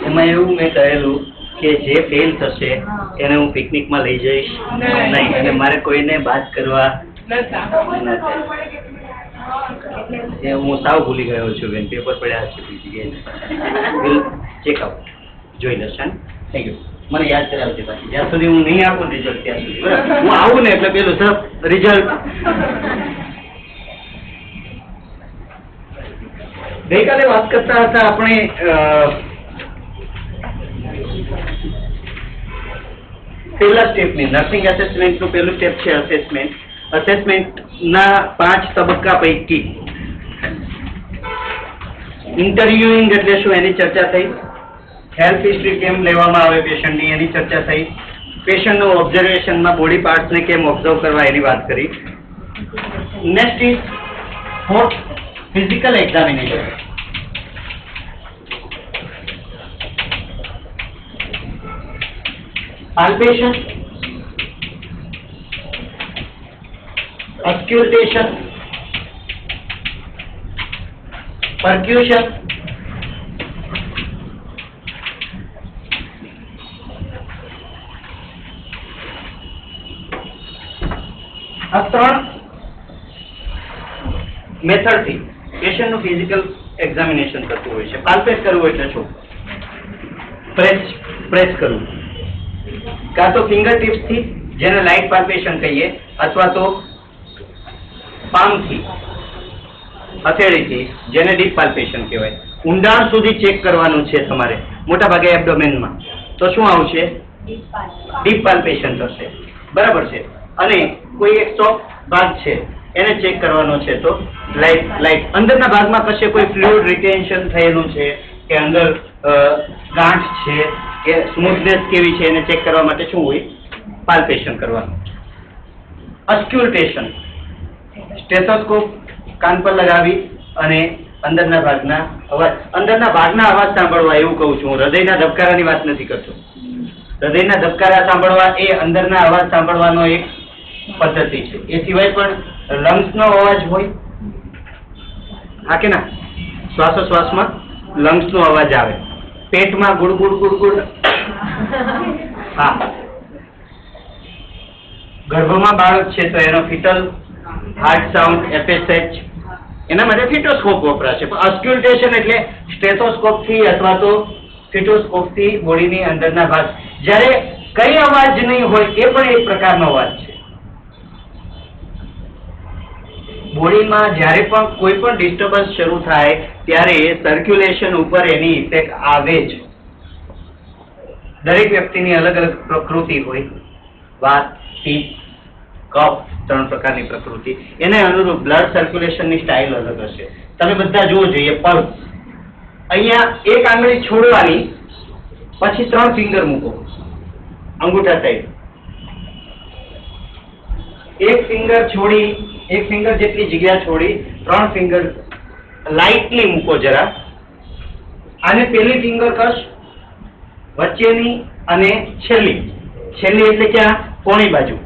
એમાં એવું મેં કહેલું કે જે ફેલ થશે એને હું પિકનિકમાં લઈ જઈશ નહીં, અને મારે કોઈને વાત કરવા નથી. હું સાવ ભૂલી ગયો છું બેન, પેપર પડ્યા છે બીજી ગઈ ચેકઆઉટ જોઈ લેશે. Thank you. મને યાદ કરાવજે પાછી, જ્યાં સુધી હું નહીં આપું રિઝલ્ટ ત્યાં સુધી. બરાબર, હું આવું ને એટલે પેલું સર રિઝલ્ટ. ગઈકાલે વાત કરતા હતા આપણે પહેલા સ્ટેપની, નર્સિંગ એસેસમેન્ટનું પહેલું સ્ટેપ છે અસેસમેન્ટ. અસેસમેન્ટના 5 તબક્કા પૈકી ઇન્ટરવ્યુઇંગ એટલે શું એની ચર્ચા થઈ, હેલ્થ હિસ્ટ્રી કેમ લેવામાં આવે પેશન્ટની એની ચર્ચા થઈ, પેશન્ટનું ઓબ્ઝર્વેશનમાં બોડી પાર્ટ્સને કેમ ઓબ્ઝર્વ કરવા એની વાત કરી. Next is physical examination. palpation, auscultation, percussion, આ 3 મેથડથી પેશન્ટનું ફિઝિકલ એક્ઝામિનેશન થતું હોય છે. પાલ્પેટ કરવું એટલે શું? પ્રેસ કરવું, કાં તો ફિંગર ટિપ્સથી જેને લાઇટ પાલ્પેશન કહીએ, અથવા તો પામથી હથેળીથી જેને ડીપ પાલ્પેશન કહેવાય. ઊંડાણ સુધી ચેક કરવાનું છે તમારે, મોટા ભાગે એબ્ડોમેનમાં. તો શું આવશે? ડીપ પાલ્પેશન થશે. બરાબર છે. અને કોઈ એક સોફ્ટ ભાગ છે એને ચેક કરવાનો છે તો લાઇટ અંદરના ભાગમાં કશે કોઈ ફ્લુઇડ રિટેન્શન થયેલું છે કે અંદર ગાંઠ છે કે સ્મૂથનેસ કેવી છે એને ચેક કરવા માટે શું હોય? પાલ્પેશન કરવાનું. અસ્ક્યુલ્ટેશન, સ્ટેથોસ્કોપ કાન પર લગાવી અને અંદરના ભાગના અવાજ સાંભળવા, એવું કહું છું. હું હૃદયના ધબકારાની વાત નથી કરતો. હૃદયના ધબકારા સાંભળવા એ અંદરના અવાજ સાંભળવાનો એક પદ્ધતિ છે. એ સિવાય પણ લંગ્સનો અવાજ હોય, હા કે ના? શ્વાસોશ્વાસમાં લંગ્સનો અવાજ આવે, પેટમાં ગુડગુડ ગુડગુડ, હા. ગર્ભમાં બાળક છે તો એનો ફિટલ હાર્ટ સાઉન્ડ, FSH, એના માટે ફિટોસ્કોપ વપરાશે. પણ અસ્ક્યુલ્ટેશન એટલે સ્ટેથોસ્કોપથી અથવા તો ફિટોસ્કોપથી બોડીની અંદરના ભાગ, જ્યારે કઈ અવાજ નહીં હોય એ પણ એક પ્રકારનો અવાજ છે. બોડીમાં જ્યારે પણ કોઈ પણ ડિસ્ટર્બન્સ શરૂ થાય ત્યારે સર્ક્યુલેશન ઉપર એની ઇફેક્ટ આવે જ. દરેક વ્યક્તિની અલગ અલગ પ્રકૃતિ હોય. વાત, પિત્ત, કફ, 3 પ્રકારની પ્રકૃતિ. એને અનુરૂપ બ્લડ સર્ક્યુલેશનની સ્ટાઇલ અલગ હશે. તમે બધા જુઓ જોઈએ, પલ્સ અહીંયા એક આંગળી છોડવાની, પછી 3 ફિંગર મૂકો અંગૂઠા સાઈડ. એક ફિંગર જેટલી જગ્યા છોડી 3 ફિંગર લાઇટલી મૂકો જરા. આને પેલી ફિંગર કશ, વચ્ચેની અને છેલ્લી એટલે ક્યાં? કોણી બાજુ.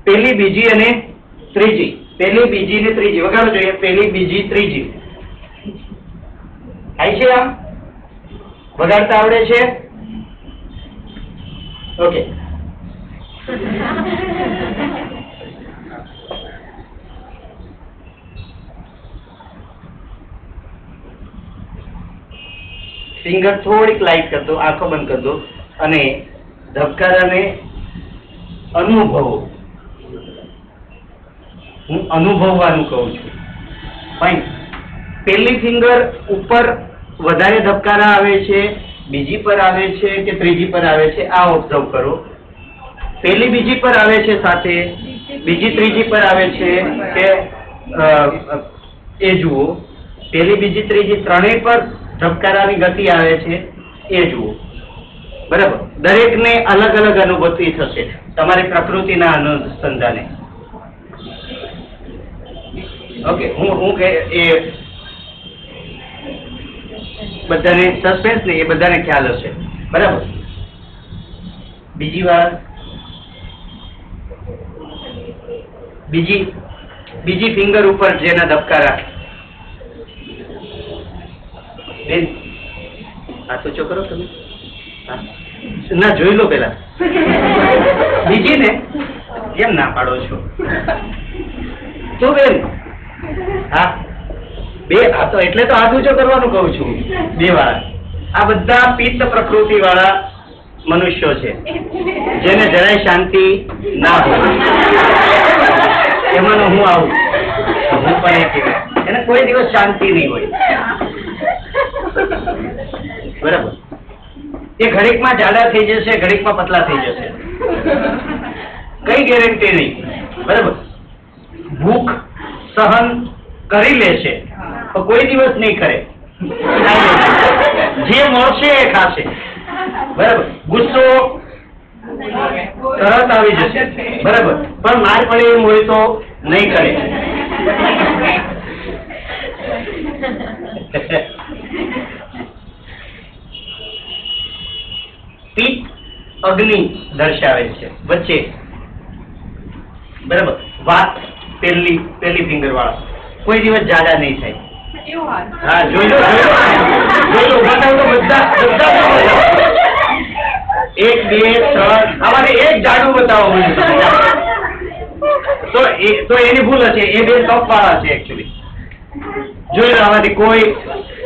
પેલી, બીજી અને ત્રીજી. પેલી, બીજી ને ત્રીજી. વગાડો જોઈએ. પેલી, બીજી, ત્રીજી. થાય છે? આમ વગાડતા આવડે છે? ઓકે. ફિંગર થોડીક લાઇટ કરી દો, આંખો બંધ કરી દો અને ધબકારાને અનુભવો. હું અનુભવવાનું કહું છું. ફાઇન. પહેલી ફિંગર ઉપર વધારે ધબકારા આવે છે, બીજી પર આવે છે કે ત્રીજી પર આવે છે, આ ઓબ્ઝર્વ કરો. પહેલી બીજી પર આવે છે સાથે, બીજી ત્રીજી પર આવે છે કે એ જુઓ. પહેલી બીજી ત્રીજી ત્રણેય પર ધબકારાની ગતિ આવે છે એ જુઓ. બરાબર. દરેકને અલગ અલગ અનુભૂતિ થશે તમારી પ્રકૃતિના અનુસંધાને. ઓકે. હું કે એ બધાને સસ્પેન્સ ને એ બધાને ખ્યાલ હશે. બરાબર. બીજી વાર બીજી ફિંગર ઉપર જેના ધબકારા, હાથ ઊંચો કરો તમે. હા. ના, જોઈ લો પેલા. બીજી ને કેમ ના પાડો છો? તો બેન, હા, બે. આ તો એટલે તો હાથ ઊંચો કરવાનું કહું છું, બે વાળા. આ બધા પિત્ત પ્રકૃતિ વાળા મનુષ્યો છે, જેને જરાય શાંતિ ના હોય. એમાંનો હું આવું, હું પણ એક એને કોઈ દિવસ શાંતિ નહીં હોય. બરાબર. એ ઘડીકમાં જાડા થઈ જશે, ઘડીકમાં પતલા થઈ જશે, કઈ ગેરંટી નહીં. બરાબર. ભૂખ સહન કરી લેશે તો કોઈ દિવસ નહીં કરે. જે મળશે એ ખાશે. બરાબર. ગુસ્સો તરત આવી જશે. બરાબર. પણ માર પડે એમ હોય તો નહીં કરે. પિત્ત અગ્નિ દર્શાવે છે વચ્ચે. બરાબર. વાત પેલી ફિંગર વાળા કોઈ દિવસ જાડા નહીં થાય. હા, જોઈ લો. બતાવો તો બધા 1, 2, 3. અમારે એક જાડું બતાવો મને. તો એની ભૂલ હશે. એ બે ટોપ વાળા છે એકચ્યુઅલી. જોઈ લો, આમાંથી કોઈ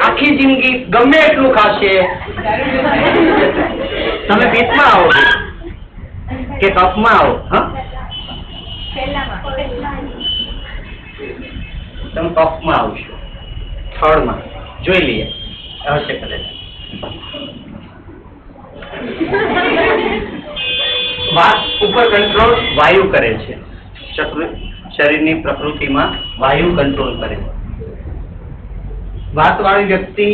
આખી જિંદગી ગમે એટલું ખાશે. તમે પિત્તમાં આવો કે કફમાં આવો? હા, તમે કફમાં આવશો. થર્ડમાં જોઈ લઈએ, હશે કદાચ. વાત ઉપર કંટ્રોલ વાયુ કરે છે. શરીરની પ્રકૃતિમાં વાયુ કંટ્રોલ કરે. વાત વાળી વ્યક્તિ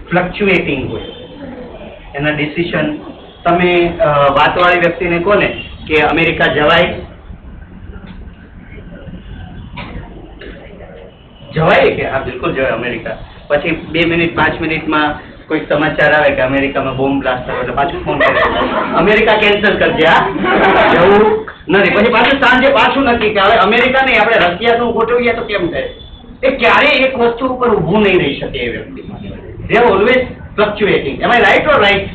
ફ્લક્ચ્યુએટિંગ હોય. એના ડિસિઝન, તમે વાત વાળી વ્યક્તિને કોને કે અમેરિકા જવાય કે હા બિલકુલ જવાય અમેરિકા. પછી 2 મિનિટ 5 મિનિટમાં કોઈ સમાચાર આવે કે અમેરિકામાં બોમ્બ બ્લાસ્ટ થયો એટલે પાછું ફોન કરે અમેરિકા કેન્સલ કરજે. હા, જવું નથી. પછી પાછું સાંજે પાછું નક્કી કે હવે અમેરિકા નહીં, આપણે રશિયાનું ગોઠવીએ તો કેમ થાય. એ ક્યારેય એક વસ્તુ ઉપર ઊભું નહીં રહી શકે એ વ્યક્તિ. They are always fluctuating. Am I right or right?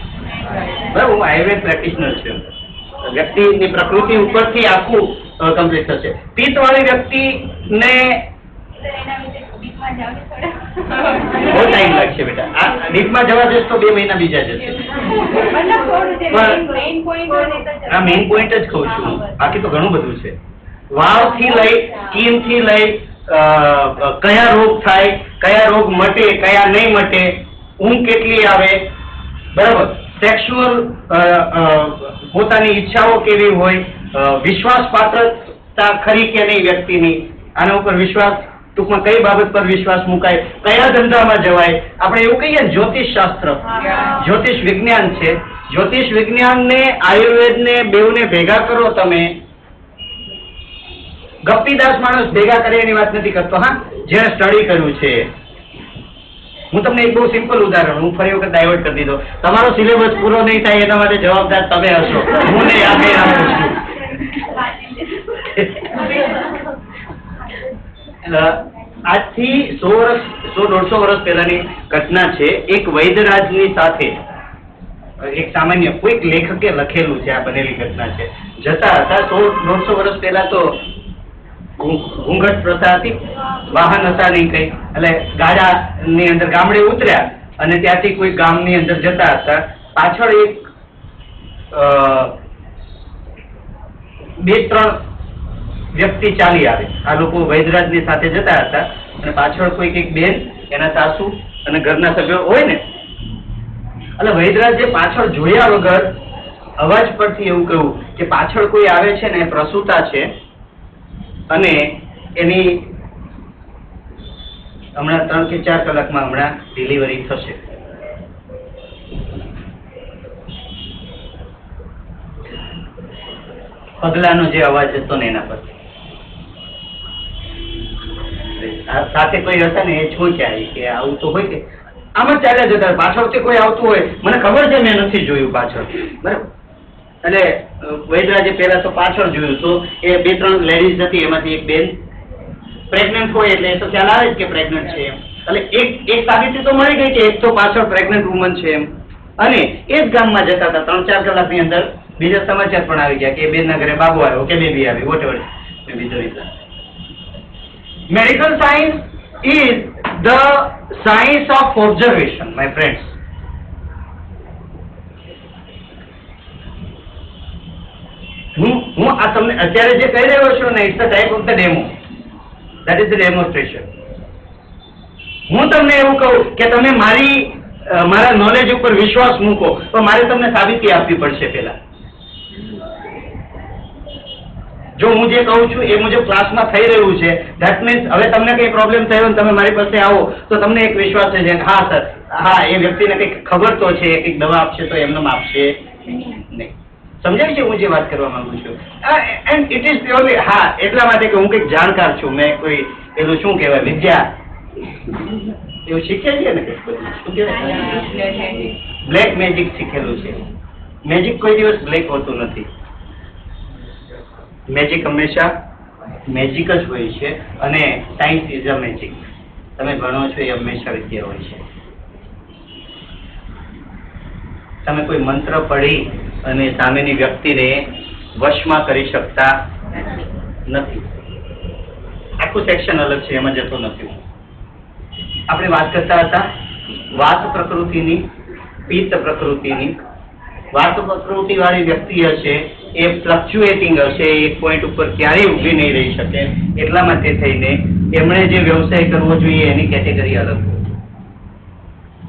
બરાબર. હું આયુર્વેદ પ્રેક્ટિશનર છું. વ્યક્તિની પ્રકૃતિ ઉપરથી આખું કમ્પ્લીટ થશે. પિત્ત વાળી વ્યક્તિને બહુ ટાઈમ લાગશે બેટા. આ ડીપમાં જવા જશે તો 2 મહિના બીજા જશે. આ મેઇન પોઈન્ટ જ કહું છું. બાકી તો ઘણું બધું છે. વાવથી લઈ સ્કીન થી લઈ કયા રોગ થાય, કયા રોગ મટે, કયા નહીં મટે, ઊંઘ કેટલી આવે. બરાબર. સેક્સ્યુઅલ પોતાની ઈચ્છાઓ કેવી હોય, વિશ્વાસ પાત્રતા ખરી કે નહીં વ્યક્તિની, આના ઉપર વિશ્વાસ, ટૂંકમાં કઈ બાબત પર વિશ્વાસ મુકાય, કયા ધંધામાં જવાય. આપણે એવું કહીએ ને જ્યોતિષ શાસ્ત્ર, જ્યોતિષ વિજ્ઞાન છે. જ્યોતિષ વિજ્ઞાન ને આયુર્વેદ ને બેઉને ભેગા કરો તમે. ગપ્પીદાસ માણસ ભેગા કરે એની વાત નથી કરતો. હા, જેને સ્ટડી કર્યું છે. હું તમને એક બહુ સિમ્પલ ઉદાહરણ, હું ફરી વખત ડાયવર્ટ કરી દીધો. તમારો સિલેબસ પૂરો નહીં થાય એના માટે જવાબદાર તમે હશો, હું નહીં. આજથી 100-150 વર્ષ પહેલાની ઘટના છે. એક વૈદ્યરાજની સાથે એક સામાન્ય કોઈક લેખકે લખેલું છે. આ બનેલી ઘટના છે. જતા હતા 100-150 વર્ષ પહેલા તો ઘૂંઘટ પ્રથા હતી, વાહન હતા નહીં કઈ. એટલે ગાડાની અંદર ગામડે ઉતર્યા અને ત્યાંથી કોઈ ગામની અંદર જતા હતા. પાછળ એક 2-3 વ્યક્તિ ચાલી આવે. આ લોકો વૈદ્યરાજની સાથે જતા હતા અને પાછળ કોઈક એક બેન, એના સાસુ અને ઘરના સભ્યો હોય ને. એટલે વૈદ્યરાજે પાછળ જોયા વગર અવાજ પરથી એવું કહ્યું કે પાછળ કોઈ આવે છે ને, પ્રસૂતા છે અને એની હમણાં 3 કે 4 કલાકમાં હમણાં ડિલિવરી થશે. પગલાનો જે અવાજ હતો ને એના પર સાથે કોઈ હતા ને, એ છોડ્યા કે આવું તો હોય કે આમ જ ચાલ્યા જતા. પાછળથી કોઈ આવતું હોય, મને ખબર છે, મેં નથી જોયું પાછળ. બરાબર. એટલે વૈદ્યરાજે પહેલા તો પાછળ જોયું તો એ 2-3 લેડીઝ હતી, એમાંથી એક બેન પ્રેગ્નન્ટ હોય એટલે એ તો ખ્યાલ આવે જ કે પ્રેગ્નન્ટ છે એમ. એટલે એક સાબિતી તો મળી ગઈ કે એક તો પાછળ પ્રેગ્નન્ટ વુમન છે એમ, અને એ જ ગામમાં જતા હતા 3-4 કલાકની અંદર બીજા સમાચાર પણ આવી ગયા કે બેનના ઘરે બાબુ આવ્યો કે બેબી આવી, whatever may be the medical science is the science of observation my friends. હું આ તમને અત્યારે જે કહી રહ્યો છું ને, it's the type of the demo, that is the demonstration. હું તમને એવું કહું કે તમે મારા નોલેજ ઉપર વિશ્વાસ મૂકો, તો મારે તમને સાબિતી આપવી પડશે પહેલા. જો હું જે કહું છું એ મુજબ ક્લાસમાં થઈ રહ્યું છે, ધેટ મીન્સ હવે તમને કઈ પ્રોબ્લેમ થયો તમે મારી પાસે આવો તો તમને એક વિશ્વાસ છે કે હા સર, હા એ વ્યક્તિને કંઈક ખબર તો છે, કંઈક દવા આપશે તો એમને આપશે નહીં. સમજાય છે હું જે વાત કરવા માંગુ છું? એન્ડ ઇટ ઇઝ પ્યોરલી, હા, એટલા માટે કે હું કંઈક જાણકાર છું, મેં કોઈ પેલું શું કહેવાય વિદ્યા એવું શીખ્યા છે ને, શું કહેવાય બ્લેક મેજિક શીખેલું છે. મેજિક કોઈ દિવસ બ્લેક હોતું નથી. મેજિક હંમેશા મેજિક જ હોય છે, અને સાયન્સ ઇઝ અ મેજિક. તમે ભણો છો એ હંમેશા વિદ્યા હોય છે. તમે કોઈ મંત્ર પઢી અને સામેની વ્યક્તિને વશમાં કરી શકતા નથી. આખું સેક્શન અલગ છે, એમાં જતો નથી. આપણે વાત કરતા હતા વાત પ્રકૃતિની, પિત્ત પ્રકૃતિની. વાત પ્રકૃતિ વાળી વ્યક્તિ હશે એ ફ્લક્ચ્યુએટિંગ હશે, એક પોઈન્ટ ઉપર ક્યારેય ઊભી નહીં રહી શકે. એટલા માટે થઈને એમણે જે વ્યવસાય કરવો જોઈએ એની કેટેગરી અલગ.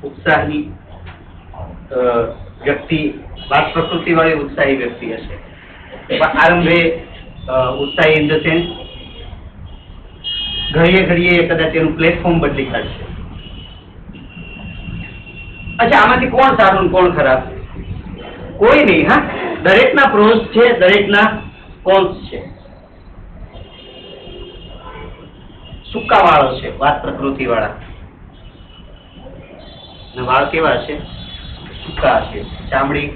ઉત્સાહની વ્યક્તિ, વાત પ્રકૃતિ વાળી ઉત્સાહી વ્યક્તિ હશે. આરંભે ઉત્સાહી ઇન ધ સેન્સ ઘડીએ ઘડીએ કદાચ એનું પ્લેટફોર્મ બદલી કાઢશે. અચ્છા, આમાંથી કોણ સારું કોણ ખરાબ? કોઈ નહીં. હા, દરેકના પ્રોઝ છે, દરેકના કોન્સ છે. સૂકા વાળો છે વાત પ્રકૃતિ વાળા, વાળ કેવા હશે? સૂકા હશે. ચામડી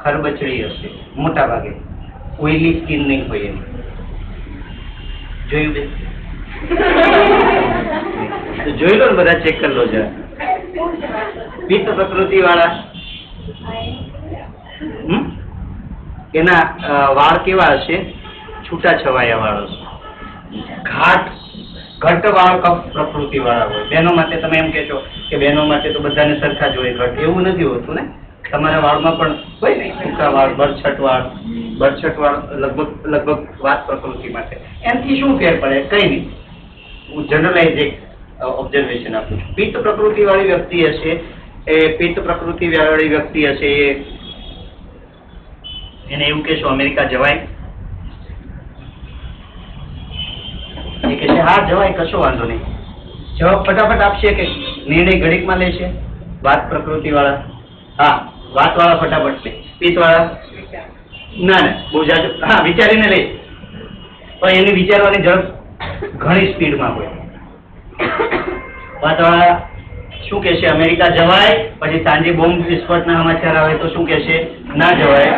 ખરબચડી હશે મોટા ભાગે, ઓઇલી સ્કિન નહીં હોય એની. જોયું બે? જોઈ લો ને, બધા ચેક કરી લો જરા. પિત્ત પ્રકૃતિ વાળા એના વાળ કેવા હશે? છૂટા છવાયા વાળ હશે. ઘટ વાળ કફ પ્રકૃતિ વાળા હોય. બહેનો માટે તમે એમ કહેશો કે બહેનો માટે તો બધાને સરખા જ હોય ઘટ, એવું નથી હોતું ને. તમારા વાળમાં પણ હોય ને ટૂંકા વાળ, બરછટ વાળ લગભગ વાત પ્રકૃતિ માટે. એનાથી શું ફેર પડે? કઈ નહીં. હું જનરલાઇઝ એક ઓબ્ઝર્વેશન આપું છું. પિત્ત પ્રકૃતિ વાળી વ્યક્તિ હશે, એ પિત્ત પ્રકૃતિ વાળી વ્યક્તિ હશે એને એવું કહેશો અમેરિકા જવાય? એ કહેશે હા જવાય, કશો વાંધો નહીં. જવાબ ફટાફટ આપશે કે નિર્ણય ઘડીકમાં લેશે? વાત પ્રકૃતિ વાળા હા, વાત વાળા ફટાફટ લે. પિત્ત વાળા ના, બહુ જાજુ હા વિચારીને લે, પણ એની વિચારવાની ઝડપ ઘણી સ્પીડમાં હોય. વાત વાળા શું કહેશે? અમેરિકા જવાય. પછી સાંજે બોમ્બ વિસ્ફોટના સમાચાર આવે તો શું કહેશે? ના જવાય.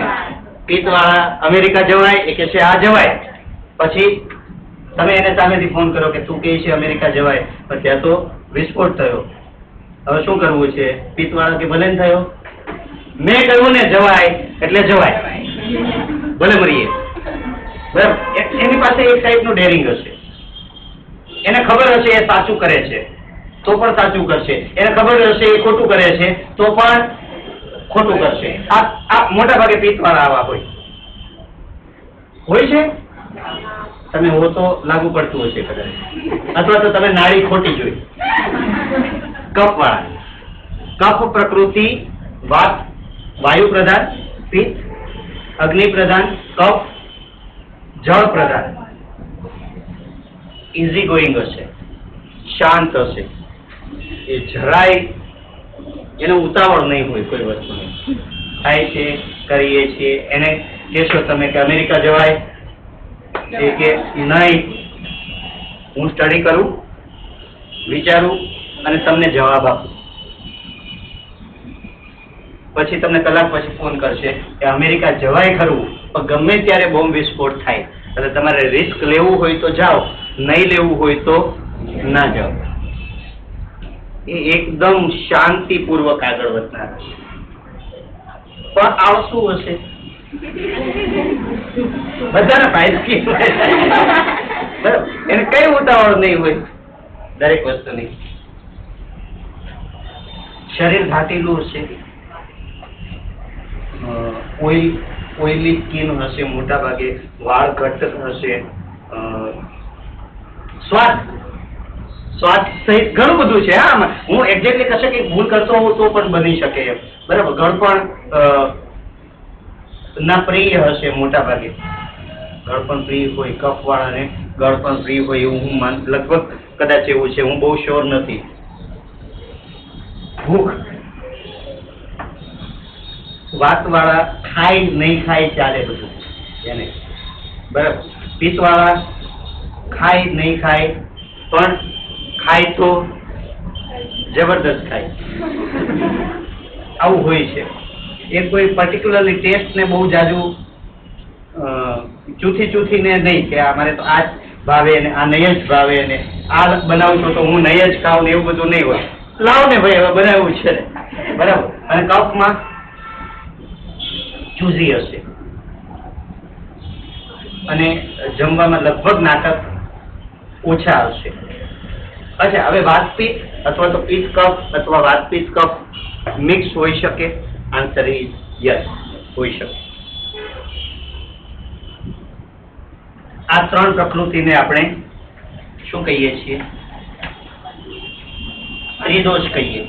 પિત્ત વાળા અમેરિકા જવાય, એ કહેશે હા જવાય. પછી તમે એને સામેથી ફોન કરો કે તું કહે છે અમેરિકા જવાય, પણ ત્યાં તો વિસ્ફોટ થયો, હવે શું કરવું છે? પિત્ત વાળા કે ભલે થયો, મેં કહ્યું ને જવાય એટલે જવાય, ભલે મરીએ. બરાબર. એની પાસે એક ટાઈપનું ડેરિંગ હશે. એને ખબર હશે એ સાચું કરે છે તો પણ સાચું કરશે, એને ખબર હશે એ ખોટું કરે છે તો પણ ખોટું કરશે. આ મોટા ભાગે પિત્ત વાળા આવા હોય છે. તમે હો તો લાગુ પડતું હશે કદાચ, અથવા તો તમે નાડી ખોટી જોઈ. કફ વાળા, કફ પ્રકૃતિ વાત વાયુ પ્રધાન, પિત્ત અગ્નિ પ્રધાન, કફ જળ પ્રધાન. ઇઝી ગોઈંગ હશે, શાંત હશે, એ જરાય એને ઉતાવળ નહીં હોય કોઈ વસ્તુની. થાય છે, કરીએ છીએ. એને કહેશો તમે કે અમેરિકા જવાય, એ કે નહીં, હું સ્ટડી કરું, વિચારું અને તમને જવાબ આપું. પછી તમને કલાક પછી ફોન કરશે કે અમેરિકા જવાય ખરું, પણ ગમે ત્યારે બોમ્બ વિસ્ફોટ થાય, એટલે તમારે રિસ્ક લેવું હોય તો જાઓ, નહીં લેવું હોય તો ના જાઓ. એ એકદમ શાંતિપૂર્વક આગળ વધનાર હશે. પણ આળસુ હશે, બધાના ફાયદા બરાબર, એને કઈ ઉતાવળ નહીં હોય દરેક વસ્તુની. શરીર ઘાટેલું હશે, ઓઇલી સ્કિન હશે, મોટા ભાગે વાળ ઘટ હશે, સ્વાદ સહિત ઘણું બધું છે. હા, હું એક્ઝેક્ટલી કશે કઈ ભૂલ કરતો હોઉં તો પણ બની શકે એમ, બરાબર. ગળપણ ના પ્રિય હશે, મોટા ભાગે ગળપણ પ્રિય હોય, કફ વાળાને ગળપણ પ્રિય હોય એવું હું લગભગ કદાચ એવું છે, હું બહુ શ્યોર નથી. ભૂખ, વાત વાળા ખાય નહીં ખાય ચાલે બધું એને, બરાબર. પિત્ત વાળા ખાય નહીં ખાય, પણ ખાય તો જબરદસ્ત ખાય, આવું હોય છે. એ કોઈ પર્ટિક્યુલરલી ટેસ્ટ ને બહુ જાજુ ચૂથીને નહીં કે અમારે તો આ જ ભાવે ને આ નહીં જ ભાવે ને આ બનાવું છું તો હું નહીં જ ખાઉં ને એવું બધું નહીં હોય. લાવ ને ભાઈ હવે બનાવ્યું છે ને, બરાબર. અને કફમાં ચૂઝી હશે અને જમવામાં લગભગ નાટક ઓછા હશે. અચ્છા, હવે વાતપિત્ત અથવા તો પિત્ત કફ અથવા વાતપિત્ત કફ મિક્સ હોઈ શકે? આન્સર ઇઝ યસ, હોઈ શકે. આ ત્રણ પ્રકૃતિને આપણે શું કહીએ છીએ? ત્રિદોષ કહીએ.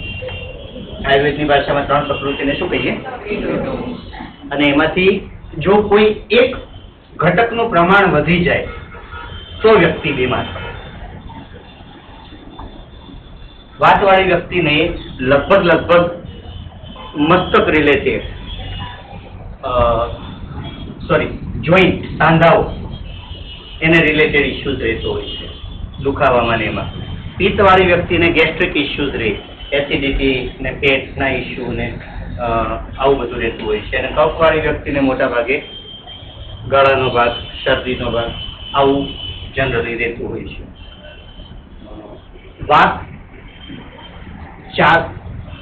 આયુર્વેદની ભાષામાં ત્રણ પ્રકૃતિને શું કહીએ? અને એમાંથી જો કોઈ એક ઘટકનું પ્રમાણ વધી જાય તો વ્યક્તિ બીમાર પડે. વાતવાળી વ્યક્તિને લગભગ મસ્તક રિલેટેડ, જોઈન્ટ, સાંધાઓ એને રિલેટેડ ઇશ્યુઝ રહેતો હોય છે, દુખાવામાં ને એમાં. પિત્તવાળી વ્યક્તિને ગેસ્ટ્રિક ઇશ્યુઝ રહે, એસિડિટી ને પેટના ઇશ્યુ ને આવું બધું રહેતું હોય છે. અને કફવાળી વ્યક્તિને મોટા ભાગે ગળાનો ભાગ, શરદીનો ભાગ આવું જનરલી રહેતું હોય છે. વાત ચાર,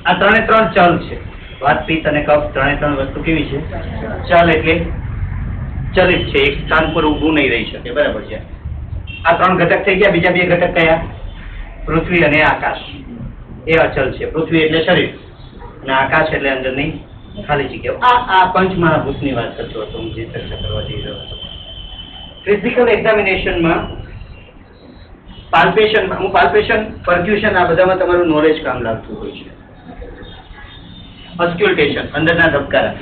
આ ત્રણે ત્રણ ચલ છે. વાત, પિત્ત અને કફ ત્રણે ત્રણ વસ્તુ કેવી છે? ચલ એટલે ચલિત છે, એક સ્થાન પર ઊભું નહીં રહી શકે, બરાબર છે. આ ત્રણ ઘટક થઈ ગયા. બીજા બે ઘટક કયા? પૃથ્વી અને આકાશ, એ અચલ છે. પૃથ્વી એટલે શરીર અને આકાશ એટલે અંદરની ખાલી જગ્યાઓ. આ પંચમહાભૂતની વાત કરતો હતો હું, જે ચર્ચા કરવા જઈ રહ્યો હતો. ફિઝિકલ એક્ઝામિનેશનમાં પાલ્પેશન, પર્ક્યુશન, આ બધામાં તમારું નોલેજ કામ લાગતું હોય છે. ઓસ્ક્યુલ્ટેશન, અંદરના ધબકારા.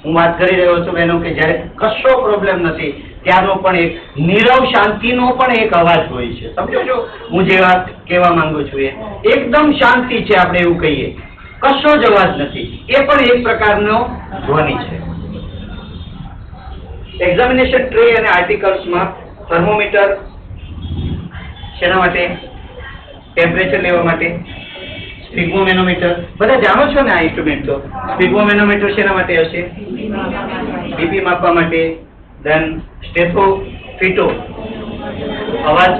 હું વાત કરી રહ્યો છું બહેનો કે જ્યારે કશો પ્રોબ્લેમ નથી ત્યારનો પણ એક નીરવ શાંતિનો પણ એક અવાજ હોય છે. સમજો છો હું જે વાત કહેવા માંગુ છું? એ એકદમ શાંતિ છે, આપણે એવું કહીએ, કશો જ અવાજ નથી, એ પણ એક પ્રકારનો ધ્વનિ છે. એક્ઝામિનેશન ટ્રે અને આર્ટિકલ્સમાં થર્મોમીટર શેના માટે? ટેમ્પરેચર લેવા માટે. સ્પિગ્મોમેનોમીટર બધા જાણો છો ને આ ઇન્સ્ટ્રુમેન્ટ તો. સ્પિગ્મોમેનોમીટર શેના માટે હશે? બીપી માપવા માટે. ધેન સ્ટેથોફીટો અવાજ,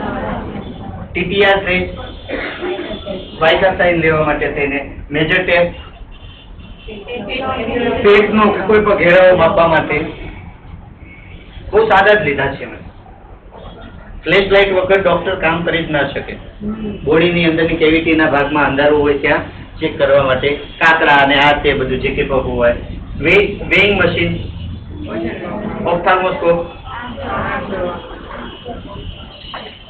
ટીપીઆર ટ્રે વાઇટા સાઇન લેવા માટે થઈને, મેજર ટેપ પેટનો કોઈ પણ ઘેરાવો માપવા માટે. બહુ સાદા જ લીધા છે મેં. ફ્લેશ લાઇટ વગર ડોક્ટર કામ કરી જ ના શકે. બોડીની અંદરની કેવિટીના ભાગમાં અંધારું હોય ત્યાં ચેક કરવા માટે કાતરા અને આ તે બધું જે કે પગું હોય. Weighing machine, ઓપ્થાલ્મોસ્કોપ.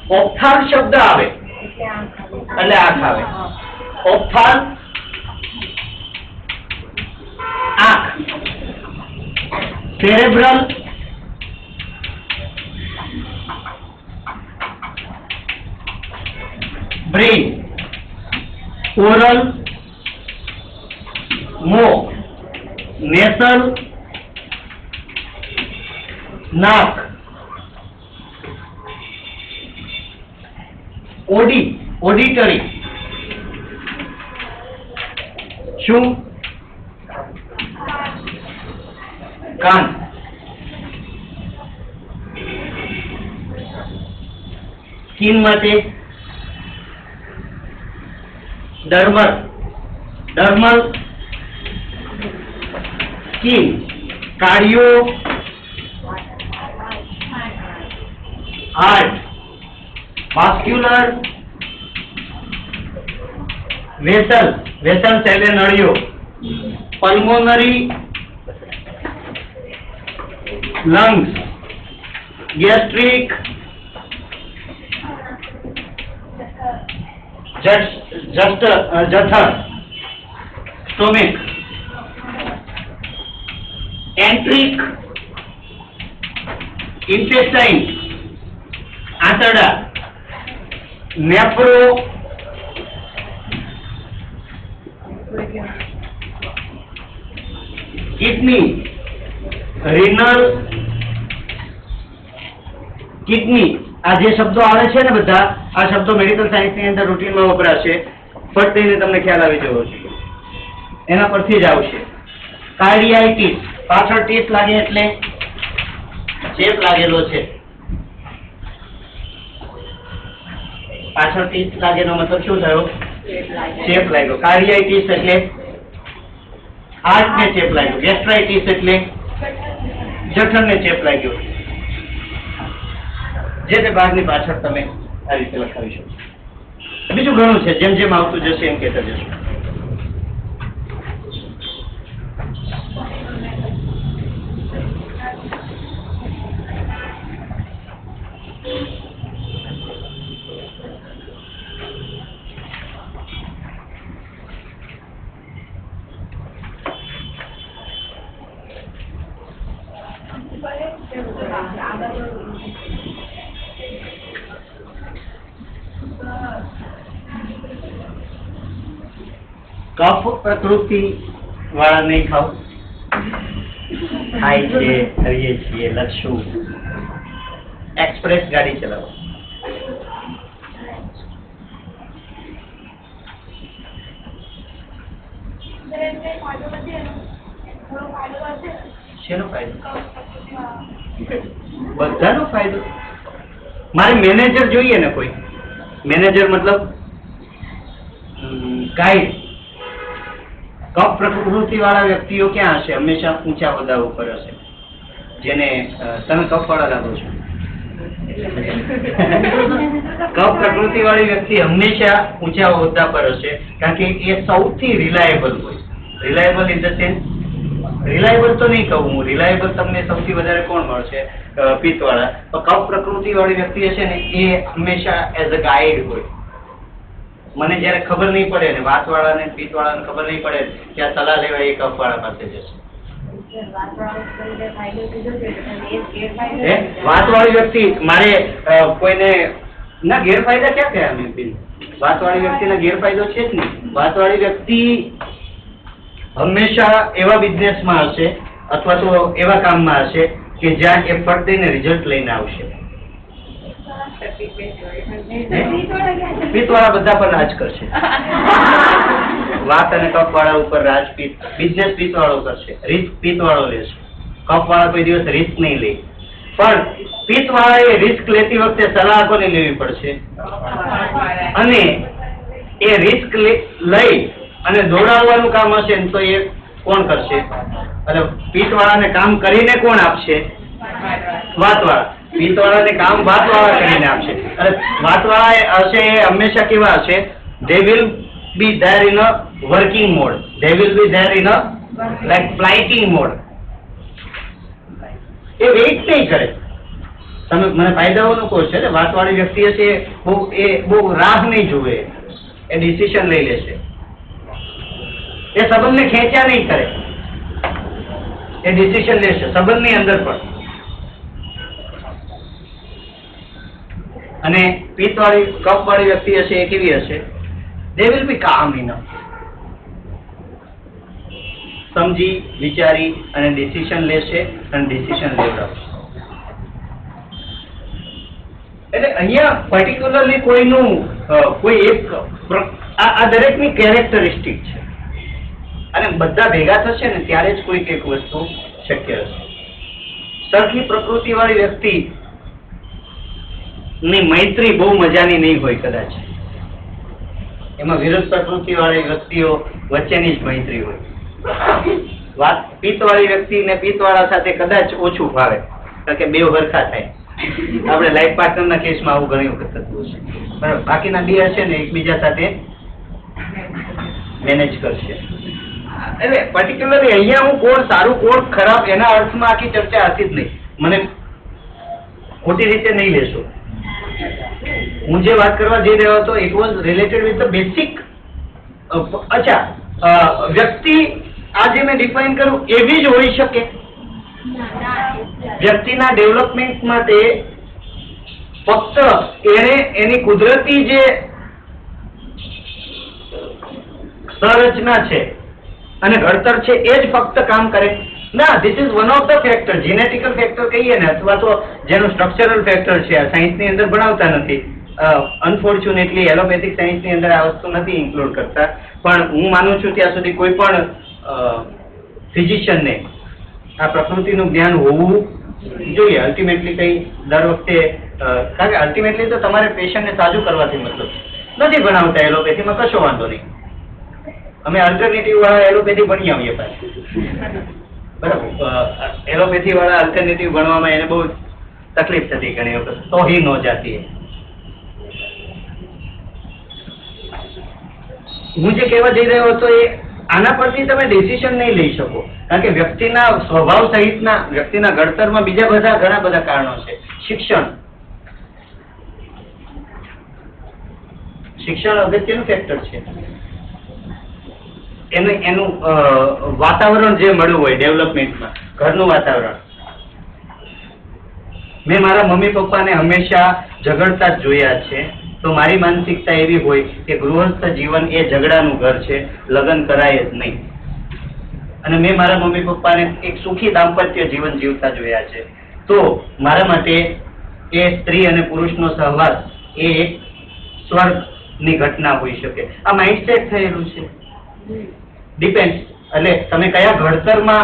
ઓપ્થાલ શબ્દ આવે એટલે આંખ આવે. ઓપ્થાલ આંખ. Cerebral brain. ઓરલ મોં. નેસલ નાક. ઓડિટરી શું? કાન. સ્કિન માટે dermal skin, cardio, heart, vascular, vessel એટલે નળીઓ, પલ્મોનરી, લંગ્સ, ગેસ્ટ્રિક, જઠર, સ્ટોમિક, એન્ટ્રિક, ઇન્ટેસ્ટાઇન, આંતરડા, નેફ્રો, કિડની, રિનલ, કિડની. આ જે શબ્દો આવે છે ને બધા, આ શબ્દો મેડિકલ સાયન્સ ની અંદર રૂટીનમાં વપરાશે. ફટ દઈને તમને ખ્યાલ આવી જવો જોઈએ, એના પરથી જ આવશે. કાર્ડિયાઇટિસ, પાછળ ટીસ લાગે એટલે ચેપ લાગેલો છે. પાછળ ટીસ લાગેનો મતલબ શું થયો? ચેપ લાગ્યો. કાર્ડિયાઇટિસ એટલે હાર્ટ ને ચેપ લાગ્યો. ગેસ્ટ્રાઇટિસ એટલે જઠર ને ચેપ લાગ્યો. જે તે ભાગની પાછળ તમે આ રીતે લખાવી શકો. બીજું ઘણું છે, જેમ જેમ આવતું જશે એમ કહેતા જશો. કફ પ્રકૃતિ વાળા નહીં ખાવ. ખાય છે, કરીએ છીએ, લખશું. એક્સપ્રેસ ગાડી ચલાવો. શેનો ફાયદો? બધાનો ફાયદો. મારે મેનેજર જોઈએ ને, કોઈ મેનેજર મતલબ ગાઈડ. કફ પ્રકૃતિ વાળા વ્યક્તિઓ ક્યાં હશે? હંમેશા ઊંચા હોદ્દા ઉપર હશે. જેને તમે કફ વાળા લાગો છો. કફ પ્રકૃતિ વાળી વ્યક્તિ હંમેશા ઊંચા હોદ્દા પર હશે, કારણ કે એ સૌથી રિલાયેબલ હોય. Reliable in the sense, reliable તો નહીં કહું હું, રિલાયેબલ તમને સૌથી વધારે કોણ મળશે? પિત્ત વાળા. તો કફ પ્રકૃતિ વાળી વ્યક્તિ હશે ને, એ હંમેશા એઝ અ ગાઈડ હોય. મને જયારે ખબર નહીં પડે ને, વાત વાળા ને પિત્ત વાળા ને ખબર નહીં પડે કે આ સલાહ લેવા, એ કફ વાળા પાસે જશે. વાત વાળી વ્યક્તિ મારે કોઈને ના ગેરફાયદા ક્યાં કયા? મેં વાત વાળી વ્યક્તિના ગેરફાયદો છે જ નહીં. વાત વાળી વ્યક્તિ હંમેશા એવા બિઝનેસમાં હશે અથવા તો એવા કામમાં હશે કે જ્યાં એ ફટ દઈને રિઝલ્ટ લઈને આવશે. પિત્ત વાળા બધા પર રાજ કરશે. વાત અને કફ વાળા ઉપર રાજ બિઝનેસ પિત્ત વાળો કરશે. રિસ્ક પિત્ત વાળો લેશે. કફ વાળા કોઈ દિવસ રિસ્ક નહીં લે. પણ પિત્ત વાળા એ રિસ્ક લેતી વખતે સલાહ કોને લેવી પડશે? અને એ રિસ્ક લઈ અને દોડાવવાનું કામ હશે ને, તો એ કોણ કરશે? અને પિત્ત વાળાને કામ કરીને કોણ આપશે? વાત વાળા. પિત્ત વાળાને કામ વાત વાળા કરીને આપશે. અને વાત વાળા હશે એ હંમેશા કેવા હશે? they will be there in a working mode. they will be there in a like flighting mode. એ વેઇટ નહીં કરે. તમે મને ફાયદાઓનું કહો છો ને, વાત વાળી વ્યક્તિ હશે એ બહુ રાહ નહીં જુએ, એ ડિસિઝન લઈ લેશે. એ સંબંધને ખેંચ્યા નહીં કરે, એ ડિસિઝન લેશે સંબંધની અંદર પણ. અને પિત્ત વાળી કફ વાળી વ્યક્તિ હશે એ કેવી હશે? they will be calm enough. સમજી વિચારી અને ડિસિઝન લેશે અને ડિસિઝન લેવડાવશે. એટલે અહીંયા પર્ટિક્યુલરલી કોઈનું કોઈ એક આ દરેકની કેરેક્ટરિસ્ટિક છે, અને બધા ભેગા થશે ને ત્યારે જ કોઈક એક વસ્તુ શક્ય હશે. સરખી પ્રકૃતિ વાળી વ્યક્તિ ની મૈત્રી બહુ મજાની નહીં હોય કદાચ. એમાં વિરુદ્ધ પ્રકૃતિ વાળી વ્યક્તિઓ વચ્ચેની જ મૈત્રી હોય. પિત્તવાળી વ્યક્તિ ને પિત્તવાળા સાથે કદાચ ઓછું ફાવે, કારણ કે બે હરખા થાય. આપણે લાઈફ પાર્ટનરના કેસમાં આવું ઘણી વખત થતું હશે. બરાબર, બાકીના બે હશે ને એકબીજા સાથે મેનેજ કરશે. એટલે પર્ટિક્યુલરલી અહીંયા હું કોણ સારું કોણ ખરાબ એના અર્થમાં આખી ચર્ચા હતી જ નહીં. મને ખોટી રીતે નહીં લેશો. હું જે વાત કરવા જઈ રહ્યો હતો it was related with the basic. અચ્છા, વ્યક્તિ આજે મેં ડિફાઇન કરું એવી જ હોઈ શકે. વ્યક્તિના ડેવલપમેન્ટ માટે ફક્ત એને એની કુદરતી જે સંરચના છે અને ઘડતર છે એ જ ફક્ત કામ કરે ના. This is one of the factor, genetical factor કહીએ ને, અથવા તો જેનું સ્ટ્રક્ચરલ ફેક્ટર છે. આ સાયન્સની અંદર ભણાવતા નથી. અનફોર્ચ્યુનેટલી એલોપેથિક સાયન્સની અંદર આ વસ્તુ નથી ઇન્ક્લુડ કરતા. પણ હું માનું છું ત્યાં સુધી કોઈ પણ ફિઝિશિયનને આ પ્રકૃતિનું જ્ઞાન હોવું જોઈએ. અલ્ટિમેટલી કઈ દર વખતે, કારણ કે અલ્ટિમેટલી તો તમારે પેશન્ટને સાજું કરવાથી મતલબ નથી ભણાવતા એલોપેથીમાં, કશો વાંધો નહીં. અમે અલ્ટરનેટિવ વાળા એલોપેથી ભણી આવીએ પાછું. બરાબર, એલોપેથી વાળા અલ્ટરનેટિવ ભણવામાં એને બહુ તકલીફ થતી ઘણી વખત, તો હી નો જાતી. હું જે કહેવા જઈ રહ્યો હતો એ આના પરથી તમે ડિસિઝન નહીં લઈ શકો, કારણ કે વ્યક્તિના સ્વભાવ સહિતના વ્યક્તિના ઘડતરમાં બીજા બધા ઘણા બધા કારણો છે. શિક્ષણ અગત્યનું ફેક્ટર છે. એનું વાતાવરણ જે મળ્યું હોય ડેવલપમેન્ટમાં, ઘરનું વાતાવરણ. મેં મારા મમ્મી પપ્પાને હંમેશા ઝઘડતા જ જોયા છે. તો મારી માનસિકતા એવી હોય કે ગૃહસ્થ જીવન એ ઝઘડાનું ઘર છે, લગ્ન કરાય જ નહીં. અને મેં મારા મમ્મી પપ્પાને એક સુખી દાંપત્ય જીવન જીવતા જોયા છે. તો મારા માટે એ સ્ત્રી અને પુરુષનો સહવાસ એ એક સ્વર્ગની ઘટના હોઈ શકે. આ માઇન્ડસેટ થયેલું છે. ડિપેન્ડ, એટલે તમે કયા ઘડતરમાં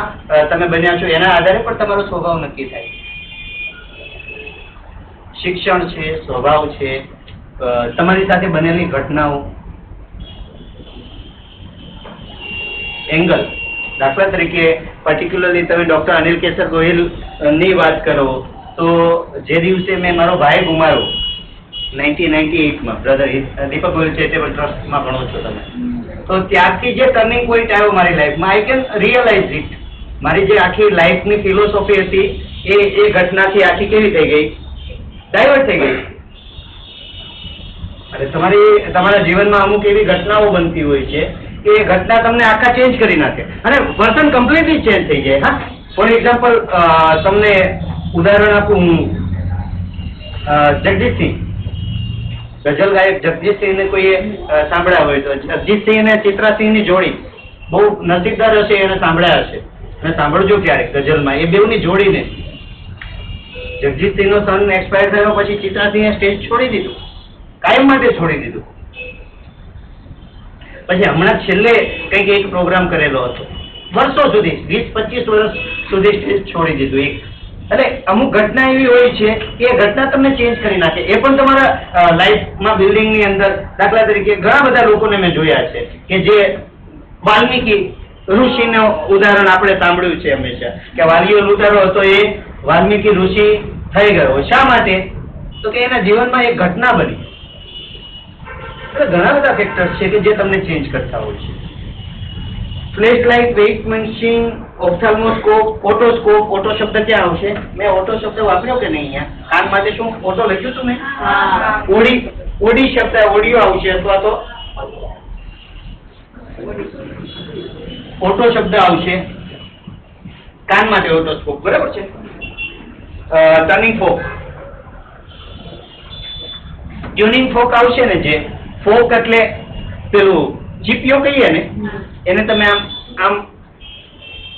તમે બન્યા છો એના આધારે પણ તમારો સ્વભાવ નક્કી થાય. શિક્ષણ છે, સ્વભાવ છે, તમારી સાથે બનેલી ઘટનાઓ, એંગલ. દાખલા તરીકે પર્ટિક્યુલરલી તમે ડોક્ટર અનિલ કેસર ગોહિલ ની વાત કરો તો જે દિવસે મેં મારો ભાઈ ગુમાવ્યો 1998માં, બ્રધર દીપક ગોહિલ ચેરિટેબલ ટ્રસ્ટમાં ભણો છો તમે, તો ત્યારથી જે ટર્નિંગ પોઈન્ટ આવ્યો મારી લાઈફમાં, આઈ કેન રિયલાઇઝ ઇટ. મારી જે આખી લાઈફની ફિલોસોફી હતી એ ઘટનાથી આખી કેવી થઈ ગઈ, ડાયવર્ટ થઈ ગઈ. અને તમારા જીવનમાં અમુક એવી ઘટનાઓ બનતી હોય છે કે એ ઘટના તમને આખા ચેન્જ કરી નાખે અને પર્સન કમ્પ્લીટલી ચેન્જ થઈ જાય. હા, ફોર એક્ઝામ્પલ તમને ઉદાહરણ આપું હું, જગજીતસિંહ, ગઝલ ગાયક જગજીતસિંહને કોઈએ સાંભળ્યા હોય તો જગજીતસિંહ અને ચિત્રાસિંહની જોડી બહુ નસીબદાર હશે, એને સાંભળ્યા હશે અને સાંભળજો ક્યારેક ગઝલમાં. એ બેઉની જોડીને જગજીતસિંહનો સન એક્સપાયર થયો પછી ચિત્રાસિંહે સ્ટેજ છોડી દીધું, કાયમ માટે છોડી દીધું. પછી હમણાં છેલ્લે કંઈક એક પ્રોગ્રામ કરેલો હતો, વર્ષો સુધી 20-25 વર્ષ સુધી સ્ટેજ છોડી દીધું એક. એટલે અમુક ઘટના એવી હોય છે કે એ ઘટના તમને ચેન્જ કરી નાખે. એ પણ તમારા લાઈફમાં બિલ્ડિંગની અંદર, દાખલા તરીકે ઘણા બધા લોકોને મેં જોયા છે કે જે વાલ્મીકી ઋષિનું ઉદાહરણ આપણે સાંભળ્યું છે હંમેશા કે વાલીઓ લૂંટારો હતો એ વાલ્મીકી ઋષિ થઈ ગયો. શા માટે? તો કે એના જીવનમાં એક ઘટના બની. ઘણા બધા ફેક્ટર્સ છે કે જે તમને ચેન્જ કરતા હોય છે. Flash light, weight machine, ophthalmoscope, otoscope. Oto શબ્દ ક્યાં આવશે? મેં ઓટો શબ્દ વાપર્યો કે નહીં અહીંયા? કાન માટે શું ઓટો લખ્યું હતું મેં? ઓડી શબ્દ, ઓડિયો આવશે અથવા તો ઓટો શબ્દ આવશે. કાન માટે ઓટોસ્કોપ, બરાબર છે. ટર્નિંગ ફોક, ટ્યુનિંગ ફોક આવશે ને. જે ફોક એટલે પેલું ચીપિયો કહીએ ને, એને તમે આમ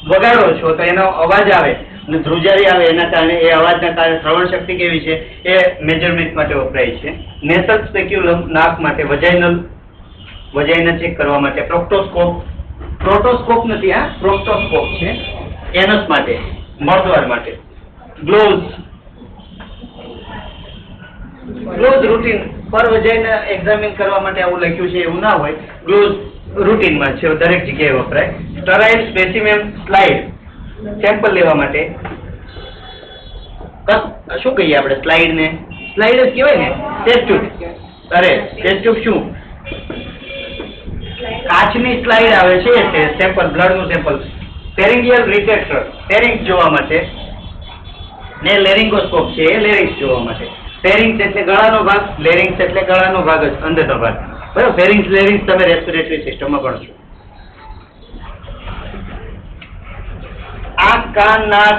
વગાડો છો તો એનો અવાજ આવે અને ધ્રુજારી આવે, એના કારણે એ અવાજના કારણે શ્રવણ શક્તિ કેવી છે એ મેજરમેન્ટ માટે વપરાય છે. નેસલ સ્પેક્યુલમ નાક માટે, વજાઇના ચેક કરવા માટે. પ્રોટોસ્કોપ નથી, આ પ્રોક્ટોસ્કોપ છે, એનસ માટે, મળદ્વાર માટે. ગ્લોવ્સ રૂટીન પર વજાઈને એક્ઝામિન કરવા માટે આવું લખ્યું છે એવું ના હોય. ગ્લોવ્સ રૂટીનમાં છે, દરેક જગ્યાએ વપરાય. સ્ટરાઇલ સ્પેસિમેન સ્લાઇડ સેમ્પલ લેવા માટે શું કહીએ આપણે? સ્લાઇડ ને સ્લાઇડ જ કહેવાય ને. Test tube. અરે ટેસ્ટ ટ્યુબ શું? કાચની સ્લાઇડ આવે છે તે સેમ્પલ, બ્લડનું સેમ્પલ. ફેરિંગિયલ ડિટેક્ટર ફેરિંગ્સ જોવા માટે ને લેરિંગોસ્કોપ છે એ લેરિંગ્સ જોવા માટે. ફેરિંગ્સ એટલે ગળાનો ભાગ, લેરિંગ્સ એટલે ગળાનો ભાગ જ, અંદરનો ભાગ. બરાબર. ફેરિંગ્સ લેરિંગ્સ તમે રેસ્પિરેટરી સિસ્ટમમાં ભણશો. આંખ, કાન, નાક,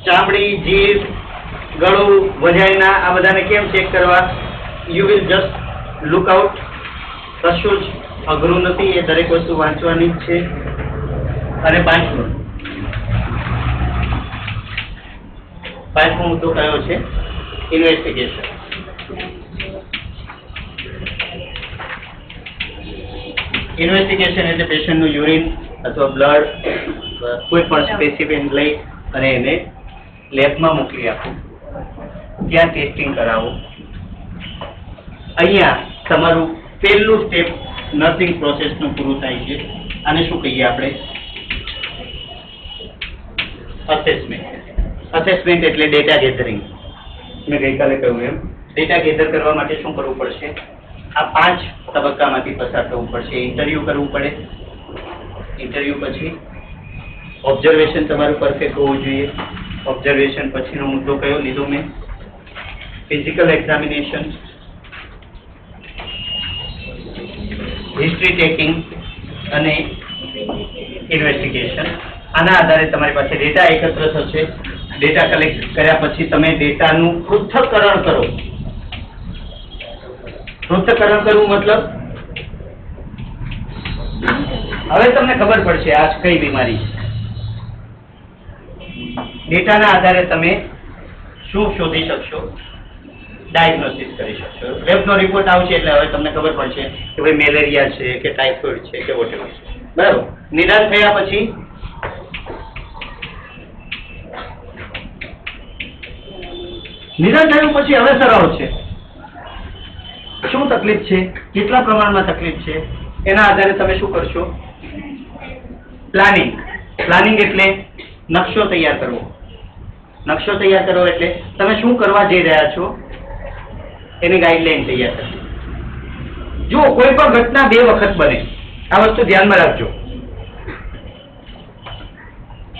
ચામડી, જીભ, ગળું, વજાઇના, આ બધાને કેમ ચેક કરવા? You will just look out. કશું જ અઘરું નથી, એ દરેક વસ્તુ વાંચવાની જ છે. અને પાંચમો મુદ્દો કયો છે? ઇન્વેસ્ટિગેશન. ઇન્વેસ્ટિગેશન એટલે પેશન્ટનું યુરિન અથવા બ્લડ કોઈ પણ સ્પેસિફિક લઈ અને એને લેબમાં મોકલી આપવું, ત્યાં ટેસ્ટિંગ કરાવવું. અહીંયા તમારું પહેલું સ્ટેપ નર્સિંગ પ્રોસેસનું પૂરું થાય છે. આને શું કહીએ આપણે? અસેસમેન્ટ. અસેસમેન્ટ એટલે ડેટા ગેધરિંગ. મેં ગઈકાલે કહ્યું એમ ડેટા ગેધર કરવા માટે શું કરવું પડશે? આ 5 તબક્કામાંથી પસાર થવું પડશે. ઇન્ટરવ્યુ કરવું પડે. ઇન્ટરવ્યુ પછી ઓબ્ઝર્વેશન તમારું પરફેક્ટ હોવું જોઈએ. ઓબ્ઝર્વેશન પછીનો મુદ્દો કયો લીધો મેં? ફિઝિકલ એક્ઝામિનેશન, હિસ્ટ્રી ટેકિંગ અને ઇન્વેસ્ટિગેશન. આના આધારે તમારી પાસે ડેટા એકત્ર થશે. ડેટા કલેક્ટ કર્યા પછી તમે ડેટાનું પૃથ્થકરણ કરો. પૃથ્થકરણ કરવું મતલબ હવે તમને ખબર પડશે આ કઈ બીમારી છે. ડેટાના આધારે તમે શું શોધી શકશો? ડાયગ્નોસિસ કરી શકશો. લેબનો રિપોર્ટ આવશે એટલે હવે તમને ખબર પડશે કે ભાઈ મેલેરિયા છે કે ટાઇફોઇડ છે કે વોટેવર છે. બરાબર. નિદાન થયા પછી નિદાન થયું પછી હવે સરાવ છે. શું તકલીફ છે, કેટલા પ્રમાણમાં તકલીફ છે, એના આધારે તમે શું કરશો? પ્લાનિંગ. પ્લાનિંગ એટલે નકશો તૈયાર કરવો. નકશો તૈયાર કરવો એટલે તમે શું કરવા જઈ રહ્યા છો એની ગાઈડલાઈન તૈયાર કરવી. જો કોઈ પણ ઘટના 2 વખત બને, આ વસ્તુ ધ્યાનમાં રાખજો.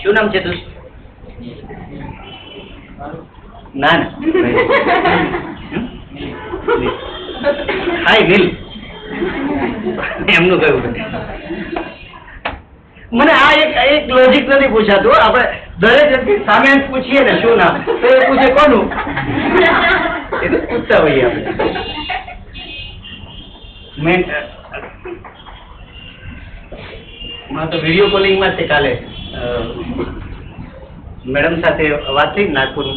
શું નામ છે તું? ના ના હાય નીલ એમનું કહ્યું. મને આ એક લોજિક નથી પૂછાતું. આપણે દરેક વ્યક્તિ સામે પૂછીએ ને શું નામ તો એ પૂછે કોનું, એ તો પૂછતા હોઈએ આપણે. મેં તો વિડીયો કોલિંગમાં છે કાલે મેડમ સાથે વાત થઈ નાગપુર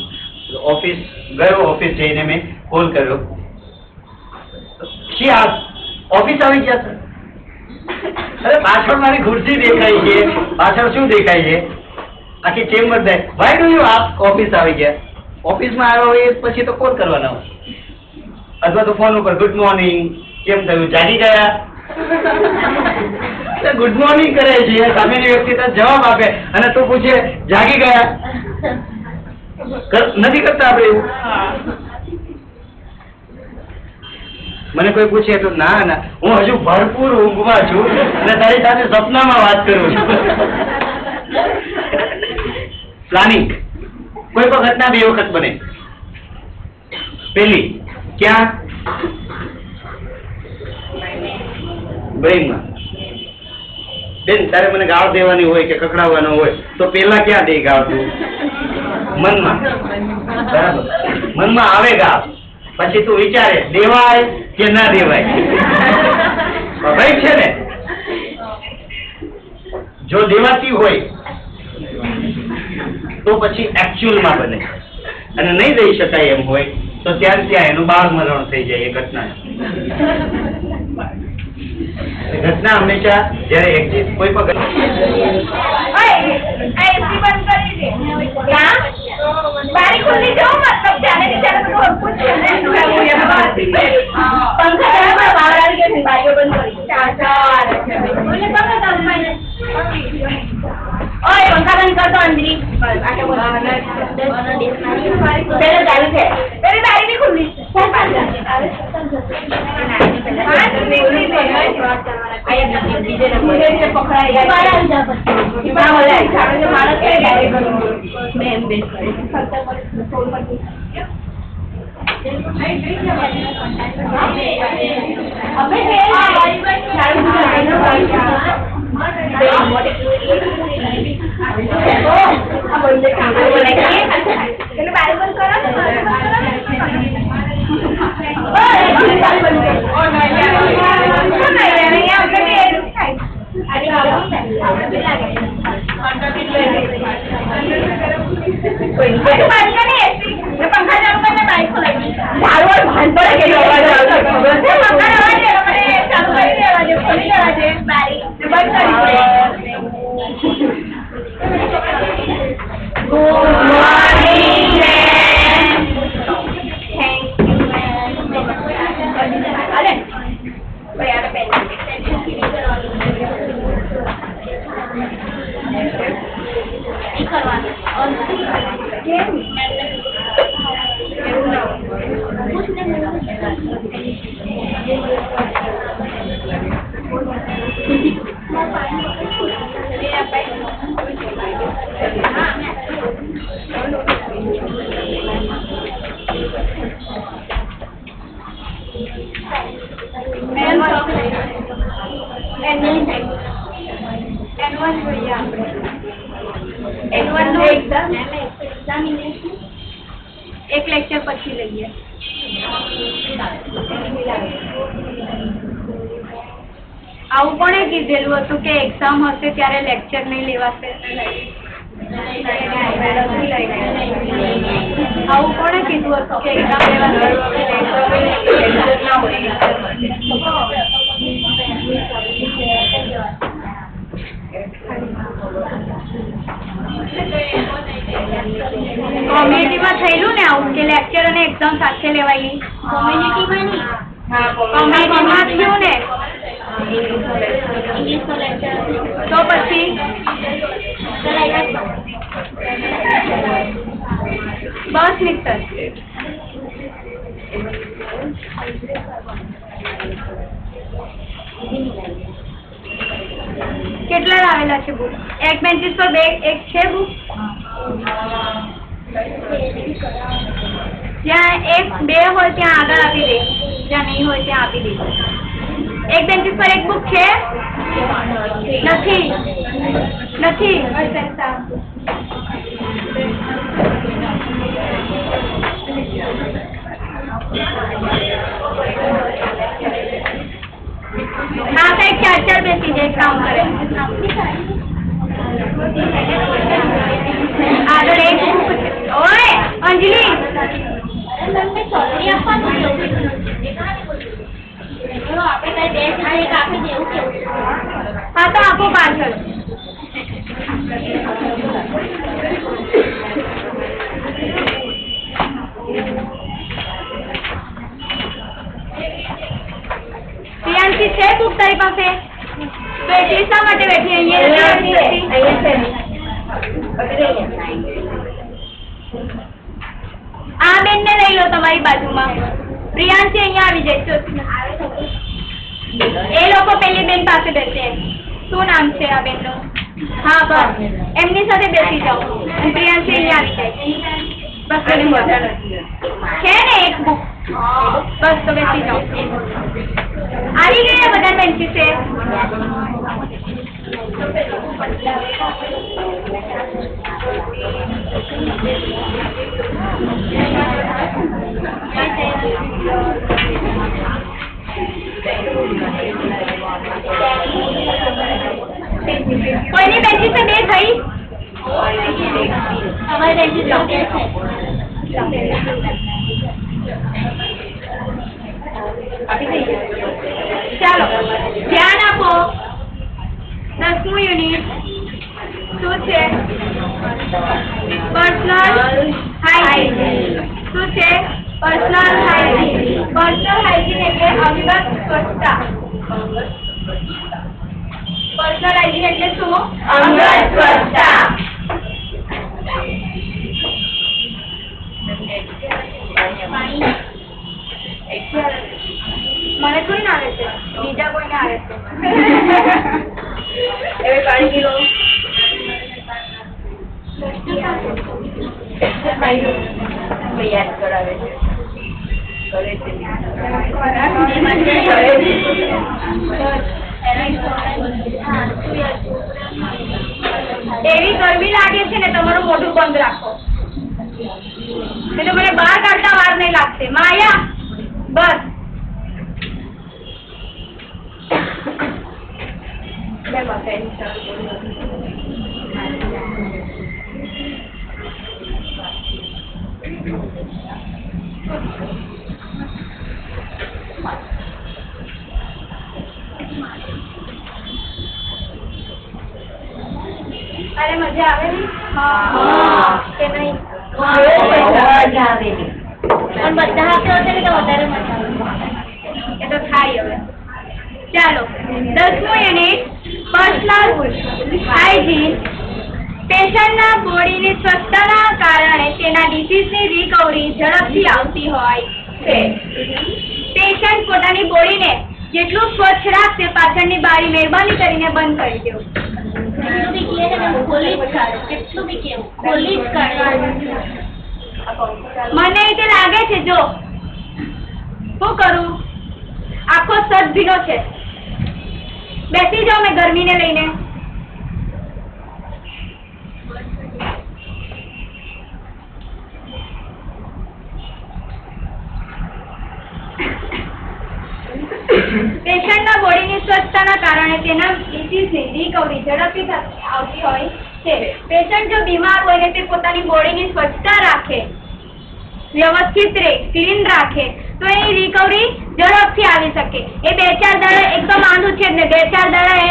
ઓફિસ ગયો. ઓફિસ જઈને મેં કોલ કર્યો. ઓફિસ આવી ગયા સર. અરે પાછળ મારી ખુરશી દેખાય છે, પાછળ શું દેખાય છે? આખી ચેમ્બર દેખાય. Why do you ask office આવી ગયા? ઓફિસમાં આવ્યો હોય પછી તો કોલ કરવાના હોય અથવા તો ફોન ઉપર ગુડ મોર્નિંગ, કેમ થયું, જાગી ગયા? ગુડ મોર્નિંગ કરે છે, સામેની વ્યક્તિ તો જવાબ આપે અને તું પૂછે જાગી ગયા? નથી કરતા આપણે એવું? મને કોઈ પૂછે તો ના ના હું હજુ ભરપૂર ઊંઘમાં છું અને તારી સાથે સપનામાં વાત કરું છું. પ્લાનિંગ. કોઈ પણ ઘટના 2 વખત બને. પહેલી ક્યાં? બ્રેઇનમાં. બેન તારે મને ગાળ દેવાની હોય કે કકડાવવાનો હોય તો પેલા ક્યાં દે ગાળ તું? મનમાં. બરાબર. મનમાં આવે ગાળ પછી તું વિચારે દેવાય કે ના દેવાય. ભાઈ છે ને, જો દેવાતી હોય તો પછી એકચ્યુઅલમાં બને અને નહીં દઈ શકાય એમ હોય તો ત્યાં એનું બાળ મરણ થઈ જાય. એ ઘટના હંમેશા જયારે કોઈ પણ एक लेक्चर પછી લઈએ આવું કોણે કીધેલું હતું કે એક્ઝામ હશે ત્યારે લેક્ચર નહીં લેવાશે આવું કોણે કીધું હતું કે એક્ઝામ લેવાશે કોમ્યુનિટીમાં થયેલું ને આવું કે લેક્ચર અને એક્ઝામ સાથે લેવાયેલી કોમ્યુનિટીમાં નહીં કોમ્યુનિટીમાં થયું ને તો પછી બસ મિત્ર કેટલા લાવેલા છે બુક એક બેન્ચીસ પર બે એક છે બુક જ્યાં એક બે હોય ત્યાં આગળ આપી દે જ્યાં નહીં હોય ત્યાં આપી દે એક બેન્ચીસ પર એક બુક છે નથી નથી हाँ कहीं चार चार बेची जाए काम करे आगे एक ओए अंजलि हाँ तो आपको पार्सल પ્રિયાંશી છે બુક તારી પાસે તો એટલી શા માટે બેઠી આ બેન ને લઈ લો તમારી બાજુમાં પ્રિયાંશી અહીંયા આવી જાય એ લોકો પેલી બેન પાસે બેસે શું નામ છે આ બેન નું હા બસ એમની સાથે બેસી જાઓ પ્રિયાંશી અહીંયા આવી જાય બસ છે ને એક બુક બસ તો બેસી જાઓ આવી ગયા બધા બેન્ચી છે કોઈની બેન્ચી છે બે થઈ તમારી બેન્ચી ચાલો ધ્યાન આપો 10મું યુનિટ શું છે પર્સનલ હાઇજીન શું છે પર્સનલ હાઇજીન એટલે અંગત સ્વચ્છતા પર્સનલ હાઇજીન એટલે શું અંગત સ્વચ્છતા મને થોડી ના આવે છે, બીજા કોઈને આવે છે. હવે પાણી પી લો. યાદ કરાવે છે. કરે છે. એવી ગરમી લાગે છે ને, તમારું મોઢું બંધ રાખો. એટલે મને બહાર કાઢતા વાર નહીં લાગશે. માયા બસ. અરે મજા આવે ને? હા કે નહીં? મજા આવે છે. પણ બધા હાથે હશે ને તો વધારે મજા આવે. એ તો થાય હવે. ચાલો 10મું યુનિટ પર્સનલ હાઇજીન. પેશન્ટના બોડીની સ્વચ્છતાના કારણે તેના ડિસીઝની રિકવરી ઝડપથી આવતી હોય છે. પેશન્ટ પોતાની બોડીને જેટલું સ્વચ્છ રાખશે, પાછળની બારી મહેરબાની કરીને બંધ કરી દેવું. મને રીતે લાગે છે, જો શું કરું, આખો સજ ભીનો છે. બેસી જાઓ મેં ગરમીને લઈને. પેશન્ટના બોડીની સ્વચ્છતાના કારણે તેના ડિસીઝની રિકવરી ઝડપથી આવતી હોય છે. પેશન્ટ જો બીમાર હોય ને તે પોતાની બોડીની સ્વચ્છતા રાખે, વ્યવસ્થિત રહે, ક્લીન રાખે, તો એની રિકવરી ઝડપથી આવી શકે. એ 2-4 દાડા એકદમ આંધું છે ને 2-4 દાડા એ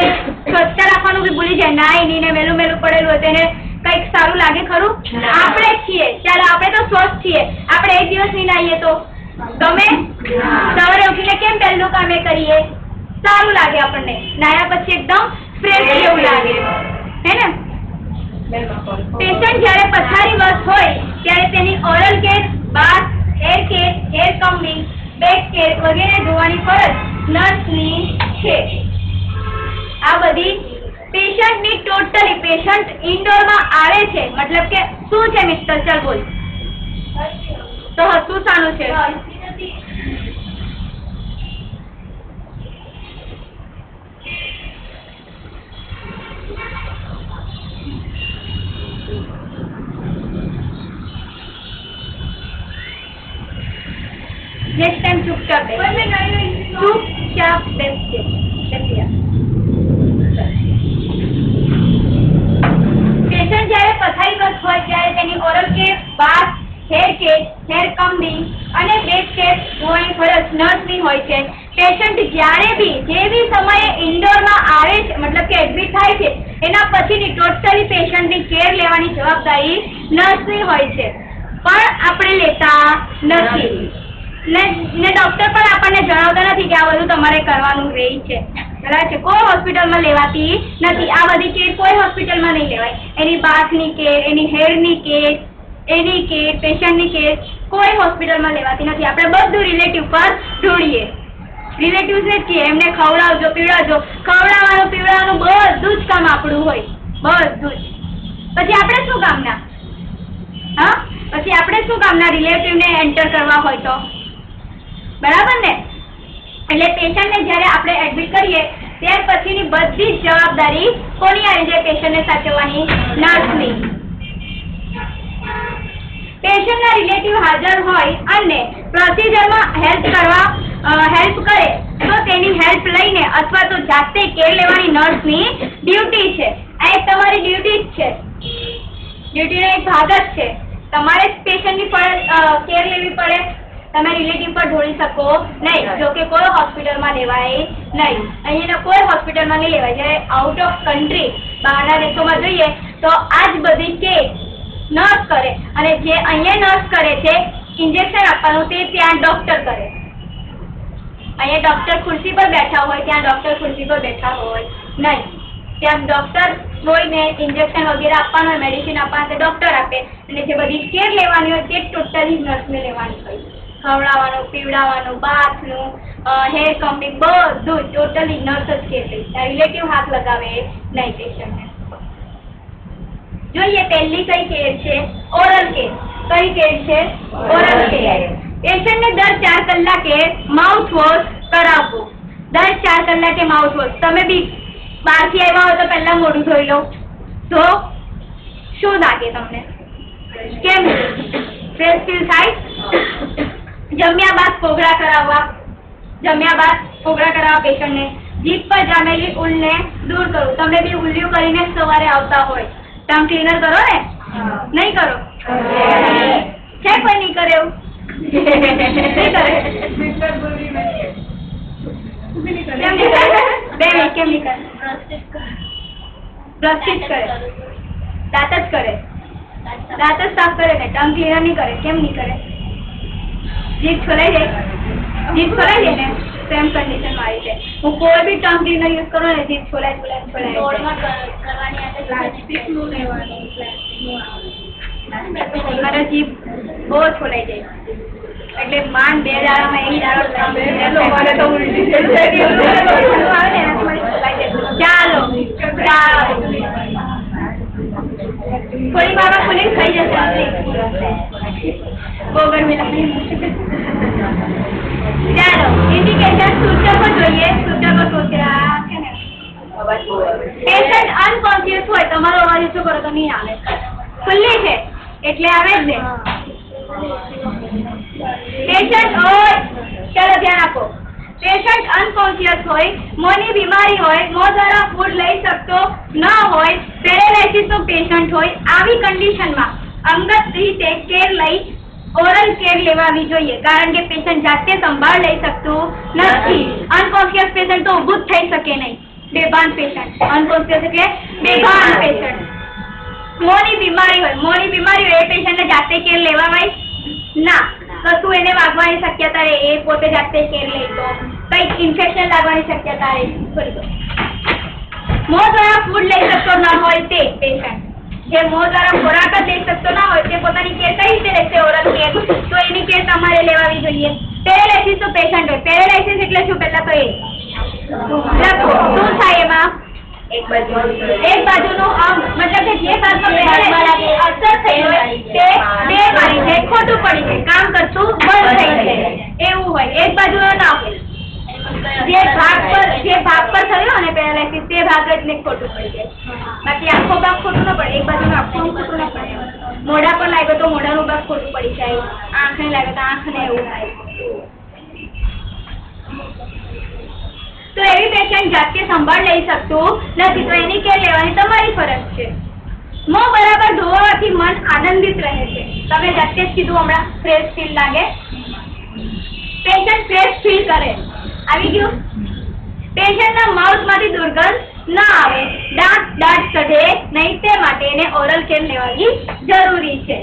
સ્વચ્છતા રાખવાનું બી ભૂલી જાય. નાઈ નીને મેલું પડેલું હોય તેને કંઈક સારું લાગે ખરું? આપણે જ છીએ, ચાલો આપણે તો સ્વસ્થ છીએ. આપણે એક દિવસ નહીં નાહીએ તો ગમે? સવારે ઉઠીને કેમ પહેલું કામ એ કરીએ? સારું લાગે આપણને. નાયા પછી એકદમ ફ્રેશ જેવું લાગે, હે ને? પેશન્ટ જ્યારે પથારીવશ હોય ત્યારે તેની oral care, bath, hair care, hair combing, back care વગેરે જોવાની ફરજ નર્સની છે. આ બધી પેશન્ટની ટોટલી પેશન્ટ ઇન્ડોરમાં આવે છે, મતલબ કે શું છે મિસ્ટર? ચાલ બોલ. તો હસવું શાનું છે? નેક્સ્ટ ટાઈમ ચૂપચાપ બેસ. ચૂપચાપ બેસજે. પેશન્ટ જ્યારે પથારીવશ હોય ત્યારે તેની oral care, bath, hair care, hair કમ્બિંગ અને બેક કેર જોવાની ફરજ નર્સની હોય છે. પેશન્ટ જ્યારે બી જે બી સમયે ઇન્ડોરમાં આવે છે, મતલબ કે એડમિટ થાય છે, એના પછીની ટોટલી પેશન્ટની કેર લેવાની જવાબદારી નર્સની હોય છે, પણ આપણે લેતા નથી. ને ડોક્ટર પણ આપણને જણાવતા નથી કે આ બધું તમારે કરવાનું રહે છે. બરાબર છે? કોઈ હોસ્પિટલમાં લેવાતી નથી. આ બધી કેર કોઈ હોસ્પિટલમાં નહીં લેવાય. એની બાથની કેર, એની હેરની કેર, એની કેર, પેશન્ટની કેર કોઈ હોસ્પિટલમાં લેવાતી નથી. આપણે બધું રિલેટિવ પર ઢોળીએ. રિલેટિવ્સને જ કહીએ એમને ખવડાવજો, પીવડાવજો. ખવડાવવાનું પીવડાવવાનું બધું જ કામ આપણું હોય, બધું જ. પછી આપણે શું કામના? હા, પછી આપણે શું કામના રિલેટિવને એન્ટર કરવા હોય તો? બરાબર ને? એટલે પેશન્ટને જ્યારે આપણે એડમિટ કરીએ ત્યાર પછીની બધી જ જવાબદારી કોની આવી જાય? પેશન્ટને સાચવવાની નર્સની. પેશન્ટના રિલેટિવ હાજર હોય અને પ્રોસિજરમાં હેલ્પ કરે તો તેની હેલ્પ લઈને અથવા તો જાતે કેર લેવાની નર્સની ડ્યુટી છે. આ એક તમારી ડ્યુટી જ છે, ડ્યુટીનો એક ભાગ જ છે. તમારે જ પેશન્ટની કેર લેવી પડે. તમે રિલેટિવ પર ઢોળી શકો નહીં. જો કે કોઈ હોસ્પિટલમાં લેવાય નહીં. અહીંયાના કોઈ હોસ્પિટલમાં નહીં લેવાય. જ્યારે આઉટ ઓફ કન્ટ્રી, બહારના દેશોમાં જોઈએ તો આ જ બધી કેર નર્સ કરે, અને જે અહીંયા નર્સ કરે છે ઇન્જેક્શન આપવાનું તે ત્યાં ડોક્ટર કરે. અહીંયા ડોક્ટર ખુરશી પર બેઠા હોય, ત્યાં ડોક્ટર ખુરશી પર બેઠા હોય નહીં. ત્યાં ડોક્ટર જોઈને ઇન્જેક્શન વગેરે આપવાનું હોય, મેડિસિન આપવાનું તે ડોક્ટર આપે, અને જે બધી કેર લેવાની હોય તે ટોટલી નર્સને લેવાની હોય. ખવડાવવાનું, પીવડાવવાનું, બાથનું, હેર કમ્બિંગ બધું ટોટલી નર્સ જ કેર લે. રિલેટિવ હાથ લગાવે નહીં પેશન્ટને. જોઈએ પહેલી કઈ કેર છે? Oral care. કઈ કેર છે? Oral care. પેશન્ટને દર 4 કલાકે માઉથ વોશ કરાવવું. દર 4 કલાકે માઉથ વોશ. તમે બી બહારથી આવ્યા હોય તો પહેલા મોઢું ધોઈ લો. તો શું લાગે તમને? કેમ ફ્રેશ ફીલ થાય? જમ્યા બાદ કોગળા કરાવવા. જમ્યા બાદ કોગળા કરાવવા પેશન્ટને. જીભ પર જામેલી ઊલને દૂર કરવું. તમે બી ઉલ્યું કરીને સવારે આવતા હોય, ટંગ ક્લીનર કરો ને? નહીં કરો? છે કોઈ નહીં કરે એવું? નહીં કરે? કેમ નહીં કરે? બે મિનિટ, કેમ નહીં કરે? બ્રશ જ કરે, દાંત જ કરે, દાંત જ સાફ કરે ને, ટંગ ક્લીનર નહીં કરે. કેમ નહીં કરે? જીભ છોલાઈ જાય, જીભ છોલાઈ જાય ને સેમ કન્ડિશન મારી છે. હું કોઈ બી ટંગ ક્લીનર યુઝ કરું ને જીભ છોલાય. મારા જીભ બહુ છોલાઈ જાય એટલે માંડ 2 દાડામાં 1 દાડો ચાલો થોડી વારમાં ખુલી થઈ જશે. બહુ ગરમી લાગે. ચાલો ઇન્ડિકેશન સૂચકો જોઈએ. સૂચકો શું છે? પેશન્ટ અનકોન્શિયસ હોય, તમારો અવાજ શું કરો તો નહીં આવે. ખુલ્લી છે એટલે આવે જ ને. પેશન્ટ હોય, ચાલો ધ્યાન આપો. પેશન્ટ અનકોન્શિયસ હોય, મોંની બીમારી હોય, મોં દ્વારા ફૂડ લઈ શકતો ન હોય, પેરેલાઇસિસનો પેશન્ટ હોય, આવી કન્ડિશનમાં અંગત રીતે કેર લઈ ઓરલ કેર લેવાવી જોઈએ. કારણ કે પેશન્ટ જાતે સંભાળ લઈ શકતું નથી. અનકોન્શિયસ પેશન્ટ તો ઊભું જ થઈ શકે નહીં. બેભાન પેશન્ટ. અનકોન્શિયસ એટલે બેભાન પેશન્ટ. મોંની બીમારી હોય, મોંની બીમારી હોય, એ પેશન્ટને જાતે કેર લેવાય ના. કશું એને વાગવાની શક્યતા રહે, એ પોતે જાતે કેર લે તો કંઈક ઇન્ફેક્શન લાગવાની શક્યતા રહે. મોં દ્વારા ફૂડ લઈ શકતો ન હોય તે પેશન્ટ, જે મોં દ્વારા ખોરાક જ લઈ શકતો ના હોય, તે પોતાની કેર કઈ રીતે લેશે? Oral care. તો એની કેર તમારે લેવાવી જોઈએ. પેરેલાઇસિસ તો પેશન્ટ હોય. પેરેલાઇસિસ એટલે શું? પહેલા તો એ લખો. શું થાય એમાં? એક બાજુનું અંગ, મતલબ કે જે ભાગમાં અસર થઈ હોય તે બે મારી જાય, ખોટું પડી જાય, કામ કરતું બંધ થઈ જાય એવું હોય. એક બાજુનો ના હોય. જે ભાગ પર થયો ને પેરાલાઇસિસ તે ભાગ જ ને ખોટું પડી જાય. બાકી આખો ભાગ ખોટું ન પડે. એક બાજુનું આખું ખોટું ન પડે. મોઢા પર લાગ્યો તો મોઢાનું ભાગ ખોટું પડી જાય. આંખને લાગે તો આંખને એવું થાય. તો એવી પેશન્ટ જાતે સંભાળ લઈ શકતું નથી, તો એની કેર લેવાની તમારી ફરજ છે. મોં બરાબર ધોવાથી મન આનંદિત રહે છે. તમે જાતે જ કીધું હમણાં, ફ્રેશ ફીલ લાગે. પેશન્ટ ફ્રેશ ફીલ કરે. આવી ગયું? પેશન્ટના માઉથમાંથી દુર્ગંધ ના આવે, દાંત ચઢે નહીં, તે માટે એને ઓરલ કેર લેવાની જરૂરી છે.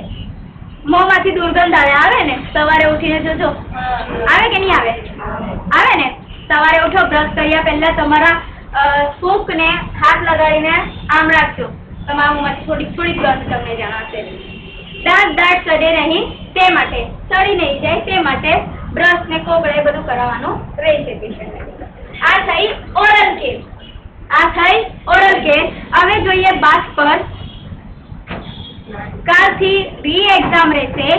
મોંમાંથી દુર્ગંધ આવે ને, સવારે ઉઠીને જોજો, આવે કે નહીં આવે? આવે ને. સવારે ઉઠો, બ્રશ કર્યા પહેલા તમારા ફૂંકને હાથ લગાડીને આમ રાખજો. તમારા મોંમાંથી થોડીક ગંધ તમને જણાશે. દાંત ચડે નહીં તે માટે, ચડી નહીં જાય તે માટે બ્રશ ને કોગળે બધું કરાવવાનું રહેશે પેશન્ટને. આ થઈ ઓરલ કેર. હવે જોઈએ બાથ પર. કાલથી રી એક્ઝામ રહેશે.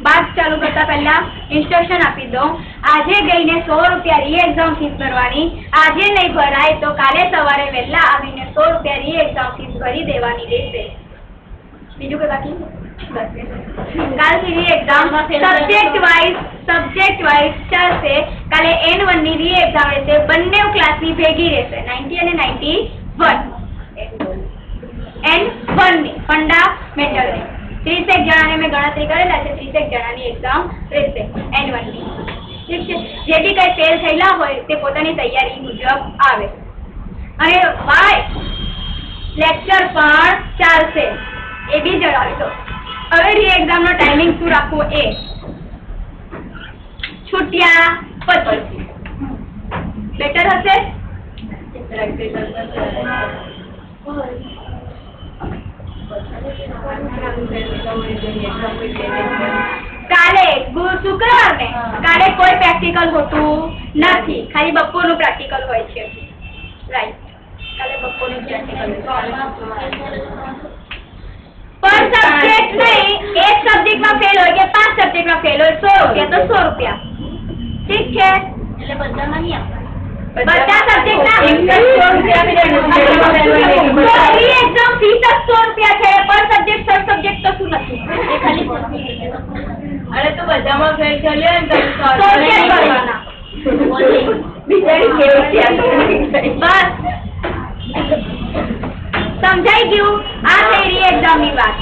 બાથ ચાલુ કરતા પહેલા ઇન્સ્ટ્રક્શન આપી દઉં. આજે ગઈને 100 રૂપિયા રી એક્ઝામ ફીસ ભરવાની. આજે નહીં ભરાય તો કાલે સવારે વહેલા આવીને 100 રૂપિયા રી એક્ઝામ ફીસ ભરી દેવાની રહેશે. બીજું કઈ બાકી? કાલથી રી એક્ઝામ સબ્જેક્ટ વાઇઝ ચાલશે. કાલે N1 ની રી એક્ઝામ રહેશે. બંને ક્લાસની ભેગી રહેશે, 90 અને 91. N1 ની ફંડામેન્ટલ ની 30 જણાને મેં ગણતરી કરેલા છે. 30 જણાની એક્ઝામ રહેશે N1 ની. ઠીક છે. જે બી કઈ ફેલ થયેલા હોય તે પોતાની તૈયારી મુજબ આવે. અને વાય લેક્ચર પણ ચાલશે, એ બી જણાવી દો. હવે રી એક્ઝામનો ટાઈમિંગ શું રાખવું એ છૂટ્યા પછી બેટર હશે. કાલે શુક્રવાર ને કાલે કોઈ પ્રેક્ટિકલ હોતું નથી, ખાલી બપોરનું પ્રેક્ટિકલ હોય છે. રાઈટ, કાલે બપોરનું પ્રેક્ટિકલ. પર સબ્જેક્ટ નહીં, એક સબ્જેક્ટમાં ફેલ હોય કે 5 સબ્જેક્ટમાં ફેલ હોય 100 રૂપિયા તો 100 રૂપિયા. ઠીક છે, એટલે બધામાં નહીં આપવાનું. બધા સબ્જેક્ટના એક્ઝામ ફીસ જ 100 રૂપિયા છે. પર સબ્જેક્ટ સબ સબ્જેક્ટ તો શું નથી, એ ખાલી અરે તો બધામાં ફેલ થયો ને તમે 100 રૂપિયા ભરવાના. બિચારી કેવી છે બસ સમજાઈ ગયું. આ થઈ રી એક્ઝામ ની વાત.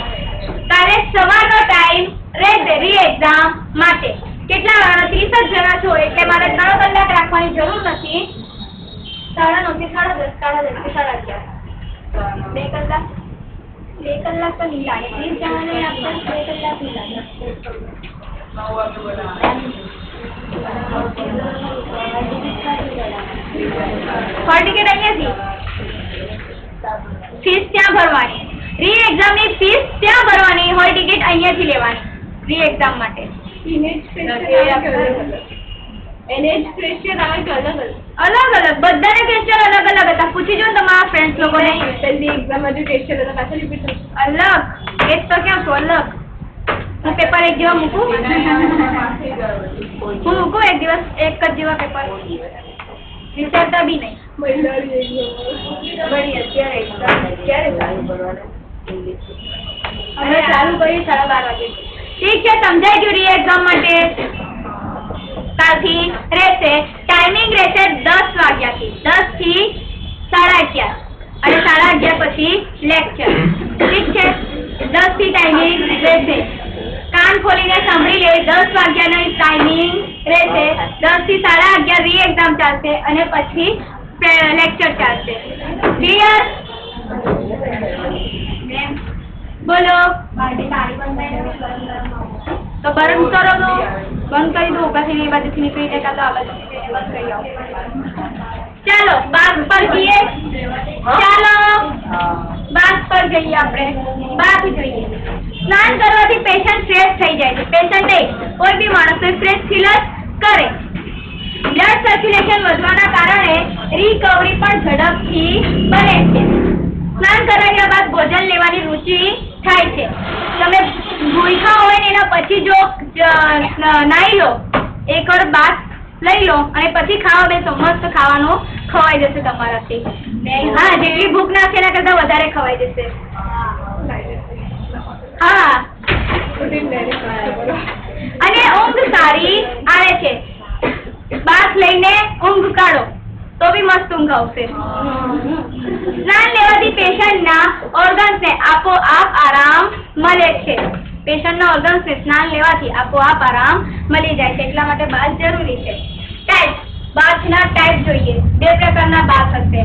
તારે સવારનો ટાઈમ રહેશે રી એક્ઝામ માટે. કેટલા 30 જ જણા છો એટલે મારે 3 કલાક રાખવાની જરૂર નથી. 9:30 થી 10:30, 10:30 થી 11:30, 2 કલાક. 2 કલાક તો નહીં લાગે. 30 જણાને આપણે 2 કલાક નહીં લાગે. હોલ ટિકિટ અહીંયાથી ફીસ ત્યાં ભરવાની. રી એક્ઝામ ની ફીસ ત્યાં ભરવાની, હોલ ટિકિટ અહીંયાથી લેવાની રી એક્ઝામ માટે. અલગ અલગ બધાને ક્વેશ્ચન અલગ અલગ હતા. પૂછી જો તમારા ફ્રેન્ડ્સ લોકોને. અલગ એ તો ક્યાં છો અલગ. હું પેપર એક જેવા મૂકું, હું મૂકું એક દિવસ એક જ જેવા પેપર, વિચારતા બી નહીં. હવે ચાલુ કરીએ 12:30 વાગે. ઠીક છે, સમજાઈ ગયું. રી એક્ઝામ માટે કાલથી રહેશે ટાઈમિંગ રહેશે 10 વાગ્યાથી 10 થી 11:30 અને 11:30 પછી લેક્ચર. ઠીક છે, 10 થી ટાઈમિંગ રહેશે. કાન ખોલીને સાંભળી લે. 10 વાગ્યાનો ટાઈમિંગ રહેશે. 10 થી 11:30 રી એક્ઝામ ચાલશે અને પછી લેક્ચર ચાલશે. ક્લિયર? બોલો. તો બંધ કરો તો બંધ કરી દો. પછી એ બાજુથી નીકળી જાય કાં તો આ બાજુથી બંધ કરી આવો. ચાલો બાગ પર જઈએ. ચાલો બાગ પર જઈએ. આપણે બાગ જોઈએ. સ્નાન કરવાથી પેશન્ટ ફ્રેશ થઈ જાય છે. પેશન્ટ નહીં, કોઈ બી માણસ ફ્રેશ ફીલ જ કરે. બ્લડ સર્ક્યુલેશન વધવાના કારણે રિકવરી પણ ઝડપથી બને છે. સ્નાન કરાવ્યા બાદ ભોજન લેવાની રુચિ થાય છે. તમે ભૂખ્યા હોય ને એના પછી જો નાહી લો, એક વાર બાથ લઈ લો અને પછી ખાવા બેસો, મસ્ત ખાવાનું ખવાઈ જશે તમારાથી. હા, જેટલી ભૂખ ના છે એના કરતા વધારે ખવાઈ જશે. હા, અને ઊંઘ સારી આવે છે. બાથ લઈને ઊંઘ કાઢો તો બી મસ્ત ઊંઘ આવશે. સ્નાન લેવાથી પેશન્ટના ઓર્ગન્સને આપોઆપ આરામ મળે છે. પેશન્ટના ઓર્ગન્સને સ્નાન લેવાથી આપોઆપ આરામ મળી જાય છે. એટલા માટે બાથ જરૂરી છે. ટાઈપ, બાથના ટાઈપ જોઈએ. 2 પ્રકારના બાથ હશે.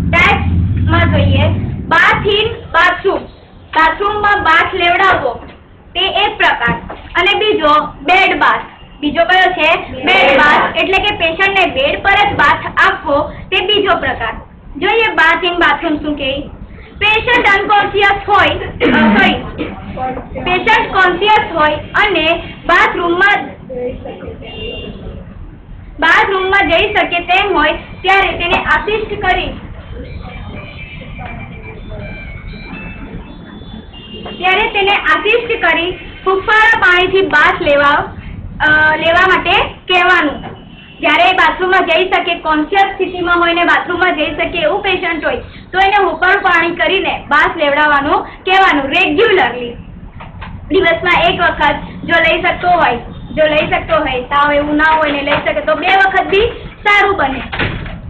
ટાઈપમાં જોઈએ બાથ ઇન બાથરૂમ. બાથરૂમમાં બાથ લેવડાવવો તે એક પ્રકાર, અને બીજો બેડ બાથ. બીજો કયો છે? બેડ બાથ. એટલે કે પેશન્ટને બેડ પર જ બાથ આપવો તે બીજો પ્રકાર. જોઈએ બાથ ઇન બાથરૂમ શું કહે. પેશન્ટ અનકોન્શિયસ હોય, પેશન્ટ કોન્શિયસ હોય અને બાથરૂમમાં જઈ શકે તેમ હોય ત્યારે તેને આસિસ્ટ કરી ફૂફારા પાણીથી બાથ લેવા માટે કહેવાનું. જ્યારે બાથરૂમમાં જઈ શકે, કોન્શિયસ સ્થિતિમાં હોય ને બાથરૂમમાં જઈ શકે એવું પેશન્ટ હોય તો એને હુંફાળું પાણી કરીને બાથ લેવડાવવાનું કહેવાનું. રેગ્યુલરલી દિવસમાં 1 વખત જો લઈ શકતો હોય, તાવ એવું ના હોય ને લઈ શકે તો 2 વખત બી સારું બને.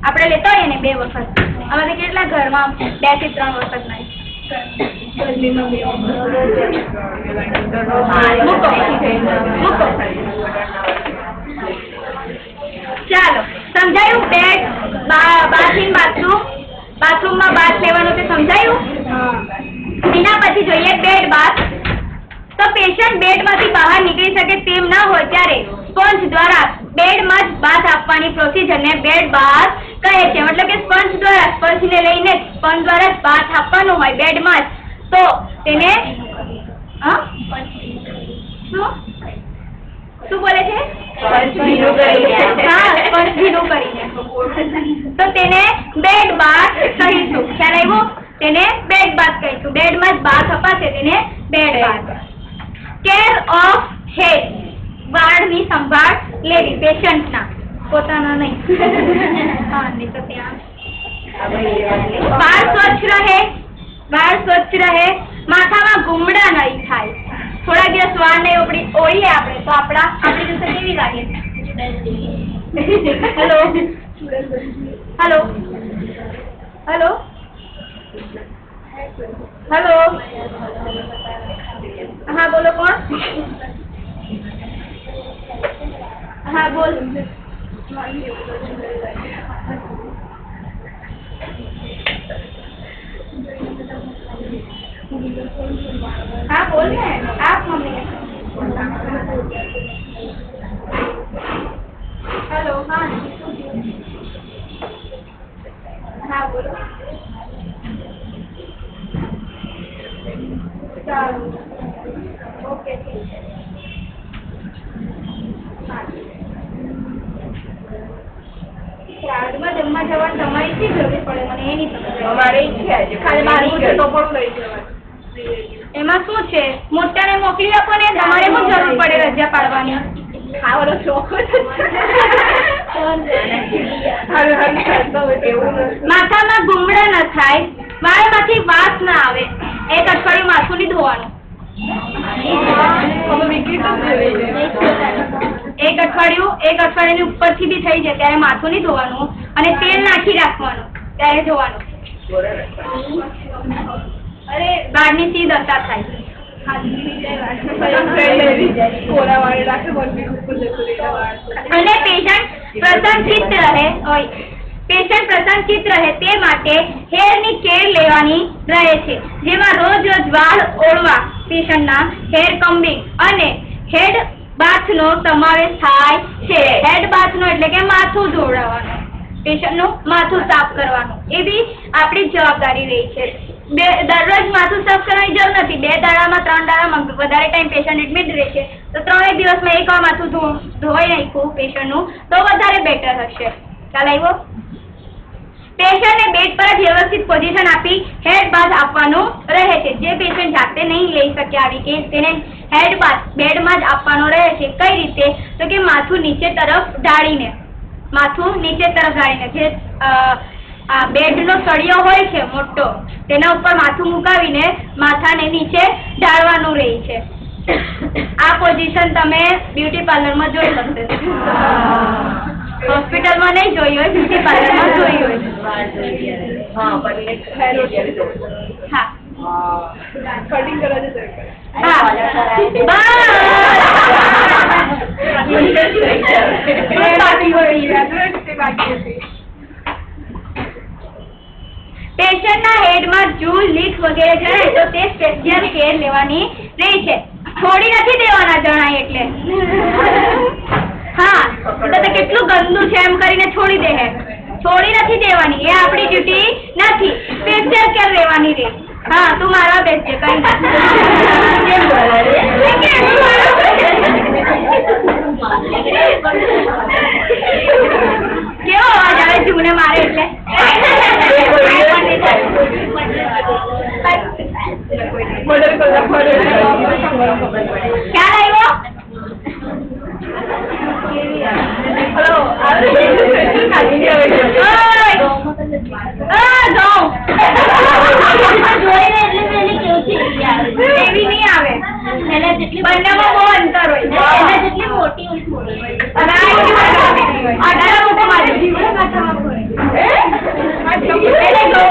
આપણે લેતા હોઈએ ને 2 વખત. અમારે કેટલા ઘરમાં 2 થી 3 વખત નાય. ચાલો સમજાયું. બેડ, બાથ ઇન બાથરૂમ, બાથરૂમમાં બાથ લેવાનું તે સમજાયું. એના પછી જોઈએ બેડ બાથ. તો પેશન્ટ બેડમાંથી બહાર નીકળી શકે તેમ ના હોય ત્યારે સ્પંજ દ્વારા બેડમાં જ બાથ આપવાની પ્રોસિજરને બેડ બાથ કહે છે. મતલબ કે સ્પંજ દ્વારા, સ્પંજને લઈને સ્પંજ દ્વારા જ બાથ આપવાનું હોય બેડમાં જ, તો તેને શું બોલે છે? સ્પંજ ભીનું કરીને. હા, સ્પંજ ભીનું કરીને. તો તેને બેડ બાથ કહીશું. ખ્યાલ આવ્યો? તેને બેડ બાથ કહીશું. બેડમાં જ બાથ અપાશે તેને બેડ બાથ. કેર ઓફ હેડ, વાળની સંભાળ લેવી, પેશન્ટના, પોતાના નહીં. હા, નહીં તો ત્યાં વાળ સ્વચ્છ રહે, વાળ સ્વચ્છ રહે, માથામાં ગુમડા નહીં થાય. થોડા દિવસ વાળ નહીં ઓળીએ આપણે તો આપણી દિવસે કેવી લાગે? હેલો હેલો હેલો હેલો, હા બોલો, કોણ? હા બોલ. હા બોલ ને, આપ મમ્મી. હેલો, હા હા બોલો. સારું, ઓકે, ઠીક છે. શ્રાદ્ધમાં જમવા જવાની તમારી શી જરૂર પડે? મને એ નહીં ખબર. અમારે ઈચ્છા છે. ખાલી મારું છે તો પણ લઈ જવાનું. એમાં શું છે? મોટાને મોકલી આપો ને, તમારે શું જરૂર પડે રજા પાડવાની? ખાવાનો શોખ માથામાં ગુમડા ન થાય, વાળમાંથી વાસ ના આવે, એક અઠવાડિયું માથું નહીં ધોવાનું. એક અઠવાડિયાની ઉપરથી બી થઈ જાય ત્યારે માથું નહીં ધોવાનું અને તેલ નાખી રાખવાનું ત્યારે ધોવાનું. અરે વાળની સી દશા થાય. અને પેશન્ટ પ્રસન્નચિત્ત રહે તે માટે હેરની કેર લેવાની રહે છે, જેમાં રોજ વાળ ઓળવા, પેશન્ટના હેર કમ્બિંગ અને હેડ બાથનો સમાવેશ થાય છે. હેડ બાથનો એટલે કે માથું ધોવડાવવાનું, પેશન્ટનું માથું સાફ કરવાનું, એ બી આપણી જવાબદારી રહી છે. દરરોજ માથું સાફ કરવાની જરૂર નથી. 2 દાડામાં 3 દાડામાં વધારે ટાઈમ પેશન્ટ એડમિટ રહે છે તો 3 દિવસમાં એકવાર માથું ધોવાઈ નાખ્યું પેશન્ટનું તો વધારે બેટર હશે. ખ્યાલ આવ્યો? પેશન્ટને બેડ પર જ વ્યવસ્થિત પોઝિશન આપી હેડ બાથ આપવાનું રહે છે. જે પેશન્ટ જાતે નહીં લઈ શકે આવી કે તેને હેડ બાથ બેડમાં જ આપવાનો રહે છે. કઈ રીતે? તો કે માથું નીચે તરફ ઢાળીને, જે આ બેડનો સળિયો હોય છે મોટો, તેના ઉપર માથું મુકાવીને માથાને નીચે ઢાળવાનું રહે છે. આ પોઝિશન તમે બ્યુટી પાર્લરમાં જોઈ શકશો. હોસ્પિટલમાં નહીં જોઈ હોય, બ્યુટી પાર્લરમાં જોઈ હોય. હા, કટિંગ કરવા જતો પેશન્ટના હેડમાં જૂલ, લીક વગેરે જણાય તો તે સ્પેશિયલ કેર લેવાની રહી છે. છોડી નથી દેવાના જણાય એટલે. હા, તો કેટલું ગંદુ છે એમ કરીને છોડી દે. છોડી નથી દેવાની, એ આપણી ડ્યુટી નથી. સ્પેશિયલ કેર લેવાની રહી. હા, તું મારવા બેસજે, કઈ કેવો અવાજ આવે જૂને મારે એટલે? ખ્યાલ આવ્યો? એવી નહીં આવે. બંનેમાં બહુ અંતર હોય. જેટલી મોટી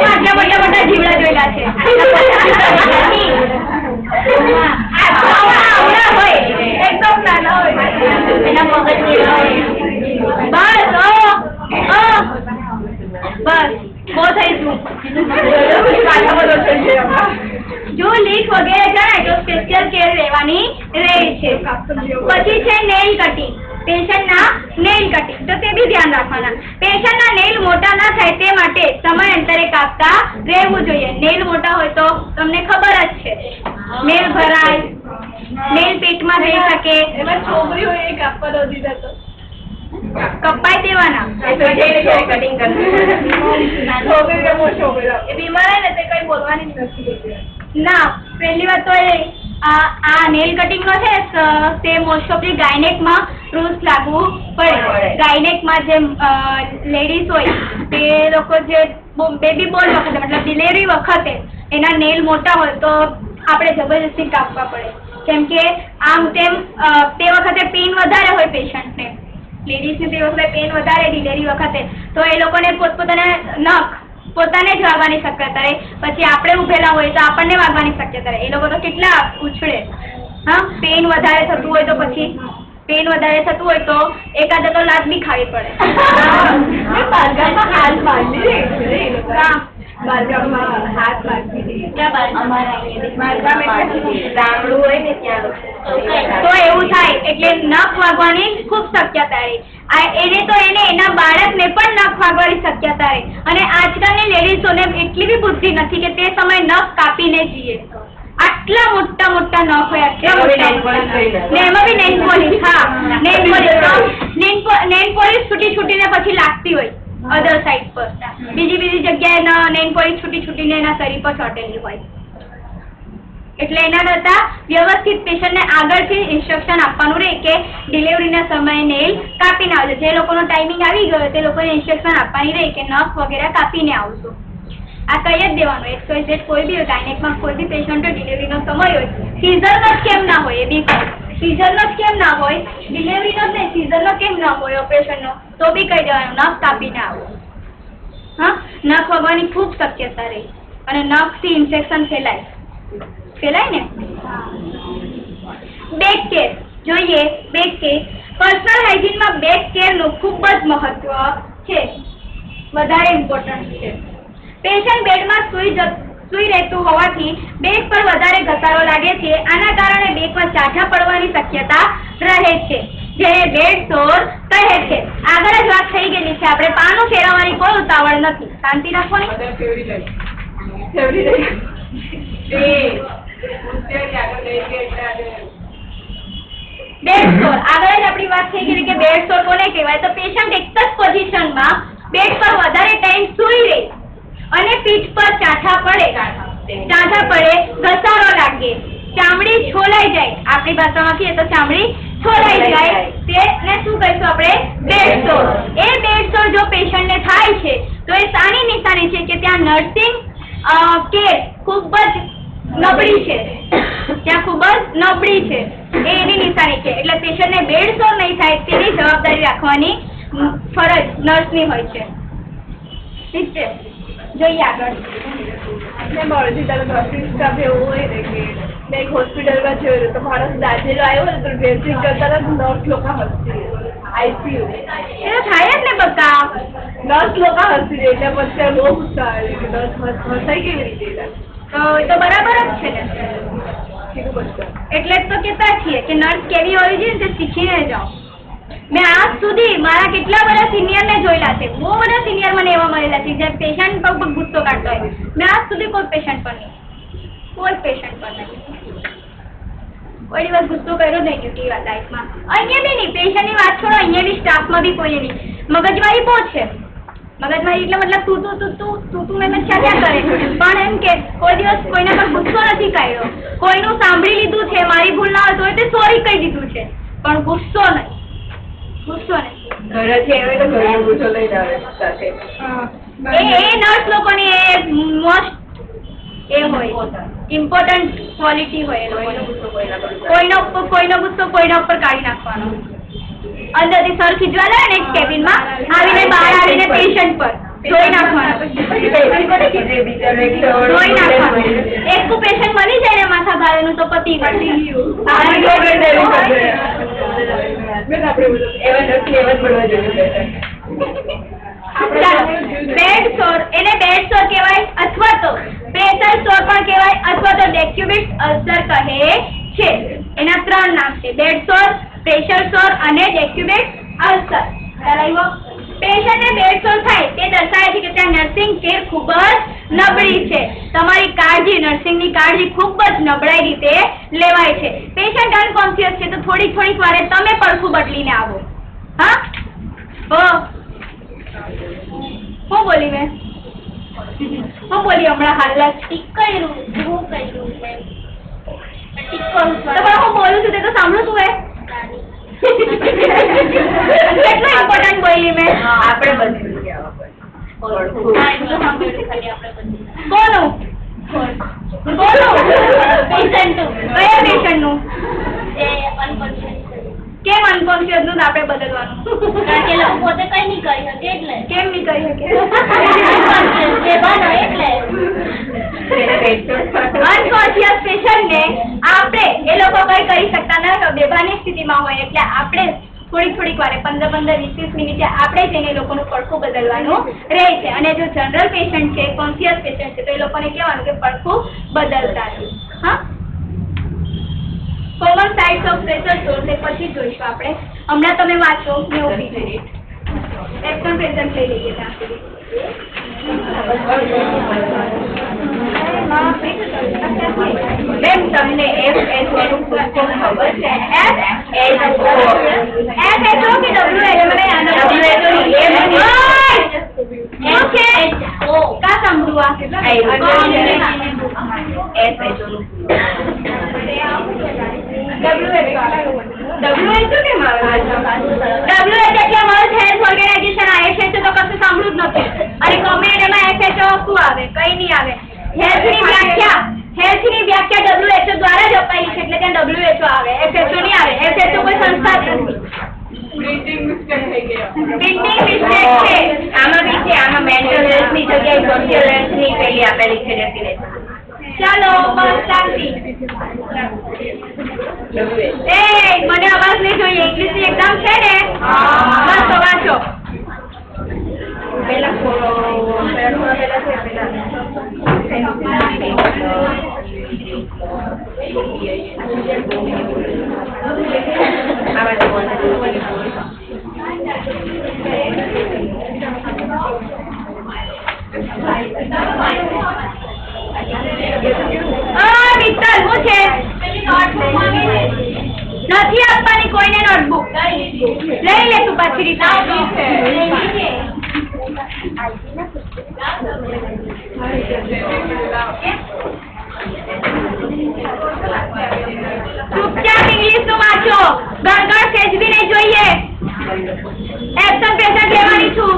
આટલા મોટા જીવડા જોયેલા છે. એકદમ નાના હોય, એના મગજ બસ બહુ થઈશું. જો લીક વગેરે જણાય તો સ્પેશિયલ કેર લેવાની રહે છે. પછી છે નેલ કટિંગ. પેશન્ટના નેલ કટિંગ તો તે બી ધ્યાન રાખવાના. પેશન્ટના નેલ મોટા ના થાય તે માટે સમયાંતરે કાપતા રહેવું જોઈએ. નેલ મોટા હોય તો તમને ખબર જ છે, નેલ ભરાય, નેલ પેટમાં જઈ શકે, એમાં છોકરી હોય એ કાપવા ન દીધા તો કપાઈ દેવાના. કટિંગ છોકરી કે છોકરી એ બીમાર હોય ને તે કઈ બોલવાની જ નથી. ના, પહેલી વાત તો એ આ નેલ કટિંગ નો છે તે મોસ્ટ ઓફલી ગાયનેકમાં રૂલ્સ લાગુ પડે. ગાયનેકમાં જે લેડીઝ હોય તે લોકો જે બેબી બોર્ન વખતે મતલબ ડિલિવરી વખતે એના નેલ મોટા હોય તો આપણે જબરજસ્તી કાપવા પડે, કેમ કે આમ તેમ તે વખતે પેઇન વધારે હોય પેશન્ટને, લેડીઝને તે વખતે પેઇન વધારે ડિલિવરી વખતે, તો એ લોકોને પોતપોતાના નખ પોતાને જ વાગવાની શક્યતા રહે. પછી આપણે ઉભેલા હોય તો આપણને વાગવાની શક્યતા રહે. એ લોકો તો કેટલા ઉછળે. હા, પેઇન વધારે થતું હોય તો પછી પેઇન વધારે થતું હોય તો એકાદ તો લાત બી ખાવી પડે. બારગામમાં હાથ બાંધી દે એ લોકો. હા, બારગામમાં હાથ બાંધી દે. બારગામ ગામડું હોય ને ત્યાં તો એવું થાય એટલે નખ વાગવાની ખૂબ શક્યતા રહે. એને તો એના બાળકને પણ નખ વાગવાની શક્યતા રહે. અને આજકાલની લેડીઝોને એટલી બી બુદ્ધિ નથી કે તે સમયે નખ કાપીને જઈએ. આટલા મોટા મોટા નખ હોય, આટલા મોટા ને એમાં બી નેલ પોલિશ. હા, નેલ પોલિશ છૂટીને પછી લાગતી હોય અધર સાઈડ પર, બીજી જગ્યાએ નેલ પોલિશ છૂટીને એના શરીર પર ચોટેલી હોય. એટલે એના કરતા વ્યવસ્થિત પેશન્ટને આગળથી ઇન્સ્ટ્રક્શન આપવાનું રહે કે ડિલિવરીના સમયે નેલ કાપીને આવજો. જે લોકોનો ટાઈમિંગ આવી ગયો તે લોકોને ઇન્સ્ટ્રક્શન આપવાની રહે કે નખ વગેરે કાપીને આવજો. આ કહી જ દેવાનું. XYZ કોઈ બી ગાયનેકમાં કોઈ બી પેશન્ટ ડિલિવરીનો સમય હોય, સીઝરનો જ કેમ ના હોય, એ બી સીઝરનો જ કેમ ના હોય, ડિલિવરીનો જ નહીં, સીઝરનો કેમ ના હોય ઓપરેશનનો, તો બી કહી દેવાનું નખ કાપીને આવો. હા, નખ વાગવાની ખૂબ શક્યતા રહી અને નખથી ઇન્ફેક્શન ફેલાય ને. બેક કેર જોઈએ. બેક કેર પર્સનલ હાઇજીનમાં બેક કેરનું ખૂબ જ મહત્વ છે, વધારે ઇમ્પોર્ટન્ટ છે. પેશન્ટ બેડમાં સૂઈ રહેતું હોવાથી બેક પર વધારે ઘસારો લાગે છે. આના કારણે બેકમાં ચાઠા પડવાની શક્યતા રહે છે, જેને બેડ સોર કહે છે. આગળ જ વાત થઈ ગયેલી છે, આપણે પાનું ફેરવવાની કોઈ ઉતાવળ નથી. શાંતિ રાખવાની. બેડ સોર આગળ જ આપણી વાત થઈ ગઈ કે બેડ સોર કોને કહેવાય? તો પેશન્ટ એક જ પોઝિશનમાં બેડ પર વધારે ટાઈમ સૂઈ રહે અને પીઠ પર ચાઠા પડે, ઘસારો લાગે, ચામડી છોલાઈ જાય. આપણી ભાષામાં કહીએ તો ચામડી છોલાઈ જાય, તેને શું કહીશું આપણે? બેડ સોર. એ બેડ સોર જો પેશન્ટને થાય છે તો એ સાની નિશાની છે કે ત્યાં નર્સિંગ કેર ખૂબ જ નબળી છે, ત્યાં ખૂબ જ નબળી છે, એ એની નિશાની છે. એટલે પેશન્ટને બેડ સોર નહીં થાય તેની જવાબદારી રાખવાની ફરજ નર્સની હોય છે. ઠીક છે, જોઈએ આગળ. મળતી તારે નર્સિંગ સ્ટાફ એવું હોય ને કે મેં એક હોસ્પિટલમાં જોયું તો માણસ દાજેલો આવ્યો ને તો ડ્રેસિંગ કરતા નર્સ લોકો હસતી ICU. એ તો થાય જ ને બકા. નર્સ લોકો હસતી રહે એટલે પછી બહુ ગુસ્સા આવે કે નર્સ હસાઈ કેવી રીતે? તો એ તો બરાબર જ છે ને. કીધું બધું એટલે જ તો કહેતા છીએ કે નર્સ કેવી હોવી જોઈએ તે શીખીને જાઓ. મેં આજ સુધી મારા કેટલા બધા સિનિયરને જોયેલા છે, બહુ બધા સિનિયર મને એવા મળેલા છે જે પેશન્ટ પર ગુસ્સો કાઢતો હોય. મેં આજ સુધી કોઈ પેશન્ટ પર નહીં, કોઈ દિવસ ગુસ્સો કર્યો નહીં ડ્યુટી લાઈફમાં. અહીંયા બી નહીં, પેશન્ટની વાત છોડો, અહીંયા બી સ્ટાફમાં બી કોઈ નહીં. મગજમારી બહુ છે. મગજમારી એટલે મતલબ તું મેં ક્યાં કરે, પણ એમ કે કોઈ દિવસ કોઈના પર ગુસ્સો નથી કાઢ્યો. કોઈનું સાંભળી લીધું છે, મારી ભૂલ ના હોય તો સોરી કહી દીધું છે, પણ ગુસ્સો નહીં. ઘરેથી આવે તો ઘરે ગુસ્સો લઈને આવે સાથે. એ નર્સ લોકોની એ મોસ્ટ એ હોય ઇમ્પોર્ટન્ટ ક્વોલિટી હોય એ લોકોની. કોઈનો ગુસ્સો કોઈના ઉપર કાઢી નાખવાનો. અંદરથી સર ખીજવા લાવે ને કેબિનમાં આવીને બહાર આવીને પેશન્ટ પર ધોઈ નાખવાનો. એક પેશન્ટ મળી જાય ને માથા ભારેનું તો પતી બેડ સોર, એને બેડ સોર કહેવાય અથવા તો પ્રેશર સોર પણ કહેવાય અથવા તો ડેક્યુબિટ અલ્સર કહે છે. એના 3 નામ છે: બેડ સોર, પ્રેશર સોર અને ડેક્યુબિટ અલ્સર. પેશન્ટને બેડ સોર થાય તે દર્શાવે છે કે ત્યાં નર્સિંગ કેર ખૂબ જ નબળી છે. તમારી કાળજી, નર્સિંગની કાળજી ખૂબ જ નબળાઈ રીતે લેવાય છે. પેશન્ટ અનકોન્શિયસ છે તો થોડીક વારે તમે પડખું બદલીને આવો. હા હું બોલી મેં હું બોલી હમણાં હાલ ટીક કર્યું હું કર્યું ટીક કરું તો પણ હું બોલું છું તે તો સાંભળું તું એ કેટલું ઇમ્પોર્ટન્ટ બોલી મેં આપણે બદલી ગયા કોનું પેશન્ટનું કયા પેશન્ટનું કેમ અનકોન્શિયસ નું આપણે બદલવાનું કારણ કે લોકો પોતે કઈ નહીં કરી શકે એટલે કેમ નહીં કરી શકે અનકોન્શિયસ પેશન્ટ ને આપણે એ લોકો કઈ કરી શકતા ન બેભાની સ્થિતિમાં હોય એટલે આપણે થોડીક વારે 15-20 મિનિટે આપણે જઈને એ લોકોનું પડખું બદલવાનું રહે છે. અને જો જનરલ પેશન્ટ છે, કોન્શિયસ પેશન્ટ છે તો એ લોકોને કહેવાનું કે પડખું બદલતા રહે. હા common sites of pressure sores એ પછી જોઈશું આપણે. હમણાં તમે વાંચો મેં ઊભી કરી એક્શન પ્રેઝન્ટ લઈ લઈએ ત્યાં સુધી. બેન તમને FHO નું ફૂલ ફોર્મ ખબર છે? FHO કે WHO મને યાદ નથી. કા સમજવું આ FHO નું WHO કેમ આવે? WHO એટલે વર્લ્ડ હેલ્થ ઓર્ગેનાઇઝેશન. આ FHO તો કશું સાંભળ્યું જ નથી. અને કોમેન્ટ એમાં FHO શું આવે? કઈ નહીં આવે. હેલ્થની વ્યાખ્યા WHO દ્વારા જ અપાઈ છે એટલે ત્યાં WHO આવે, FHO નહીં આવે. FHO કોઈ સંસ્થા જ નથી. પ્રિન્ટિંગ મિસ્ટેક છે આમાં બી છે. આમાં મેન્ટલ હેલ્થની જગ્યાએ સોશિયલ હેલ્થની પેલી આપેલી છે ડેફિનેશન. ચાલો બસ શાંતિ. એ મને અવાજ નહીં જોઈએ. ઇંગ્લિશની એક્ઝામ છે ને બસ તો વાંચો. પેલા મિત્તલ શું છે? નથી આપવાની કોઈને નોટબુક. લઈ લે તું પાછી રીતા. ચૂપચાપ ઇંગ્લિશ નું વાંચો. ગણગણ સેજ બી નહીં જોઈએ. એક્શન પેશન્ટ લેવાની છું.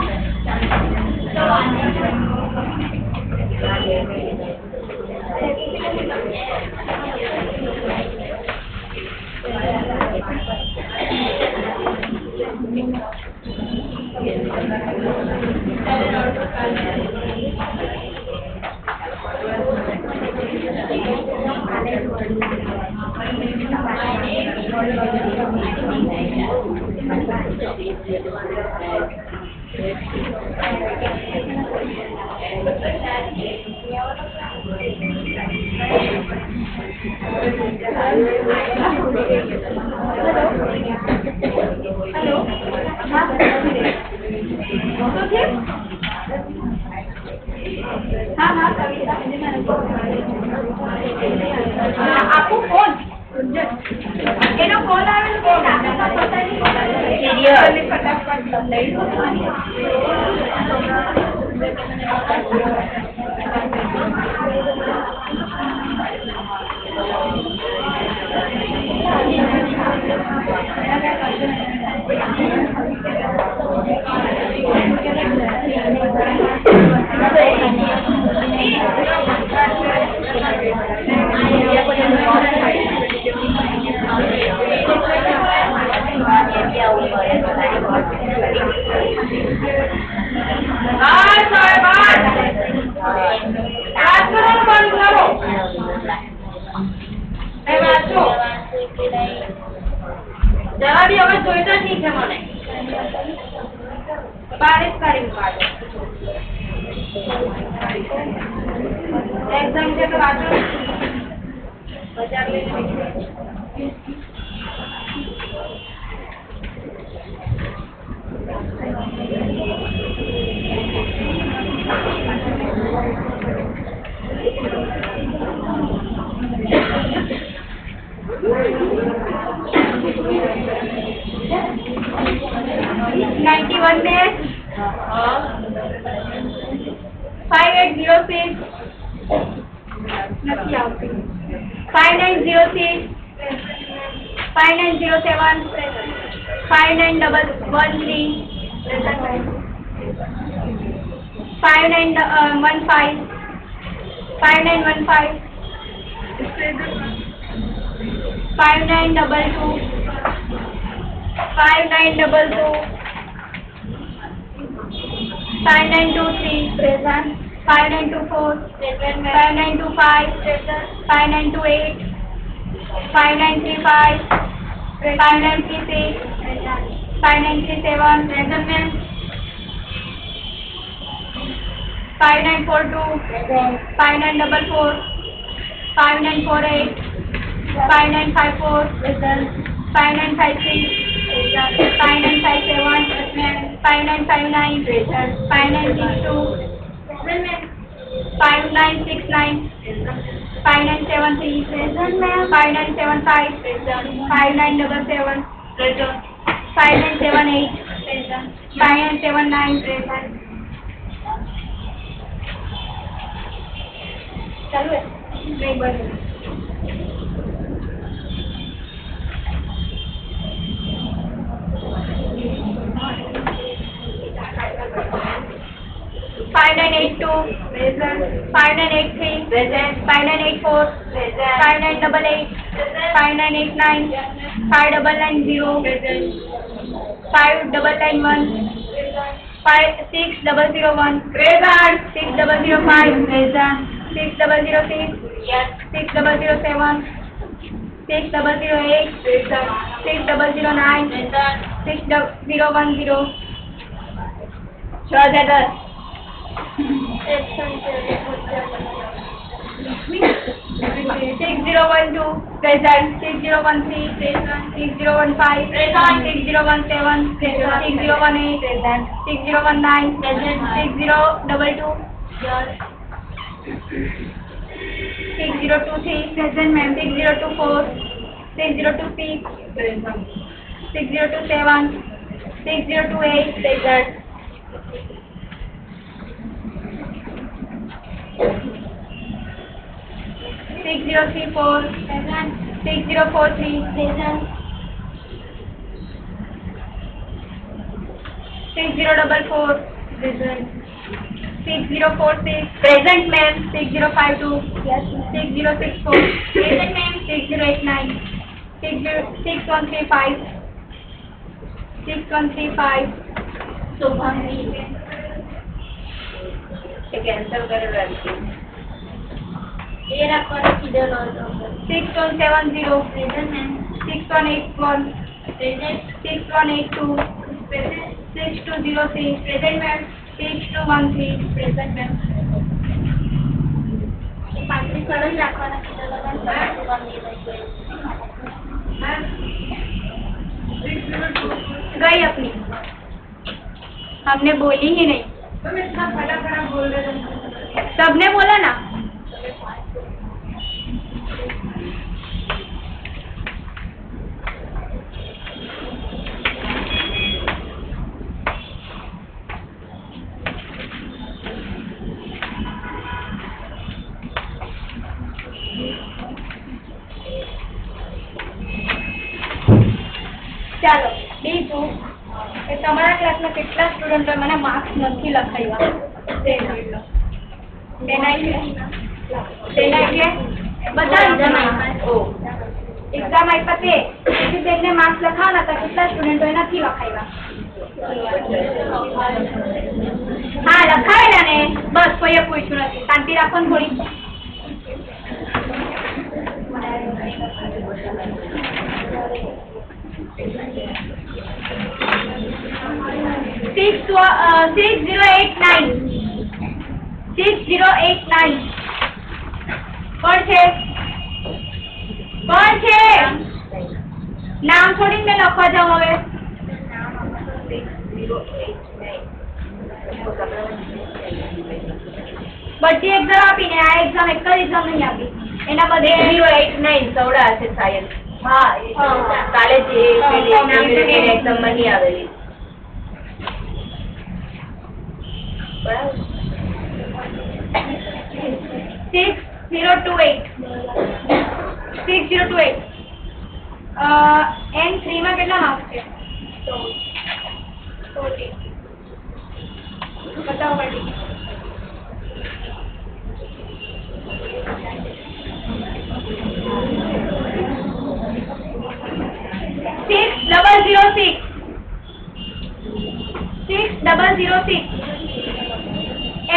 આપું ફોન એનો ફોન આવેલો ફટાફટ લઈ જવા બી હવે જોઈતો જ નહીં છે મને. બારે કાઢી કાઢો. એક્ઝામ છે તો વાંચો. બજાર લઈને બંને 5806 નથી આવતી 5906 5907 5913 5915 5915 5922 5922 5923 present 5924 5925 5928 5935 5936 5937 5942 5944 5948 5954 5956 5957 5959 5962 5969 5973 5975 5977 5978 5979 ચાલુ है नहीं बंद 5982 present 5983 present 5984 present 5988 5989 5990 present 5991 6001 present 6005 present 6006 yes 6007 6008 present 6009 present 6010 6010 6012 present 6013 present 6015 present 6017 present 6018 present 6019 present 6022 6023 present ma'am 6024 6026 present 6027 6028 present 6034 present 6043 present 6044 present 6046 present ma'am 6052 yes 6064 present ma'am 6089 6135 6135 Shubhangi cancel कर रखी ये रखो किधर और 6170 present ma'am 6181 present 6182 present 6206 present ma'am 6213 present ma'am पांचवी colour रखवाना किधर लगा गई अपनी हमने बोली ही नहीं तुम इतना फटाफट बोल रहे थे सबने बोला ना ચાલો બીજું કે તમારા ક્લાસમાં કેટલા સ્ટુડન્ટોએ મને માર્ક્સ નથી લખાવ્યા તે જોઈ લો તેના બધા એક્ઝામ આપ્યા તે પછી તેમને માર્ક્સ લખાવવાના હતા કેટલા સ્ટુડન્ટોએ નથી લખાવ્યા હા લખાવેલા ને બસ કોઈએ પૂછ્યું નથી શાંતિ રાખો ને થોડી 6089 કોણ છે નામ છોડીને મેં લખવા જાઉં હવે બધી એક્ઝામ આપીને આ એક્ઝામ એક જ એક્ઝામ નહીં આપી એના બધે 089 સવડા હશે શાયદ હા કાલે જે એક્ઝામ માં નહીં આવેલી 6028 6028 N3 માં કેટલા માર્ક્સ છે? 14 બતાવો બેટી. 6006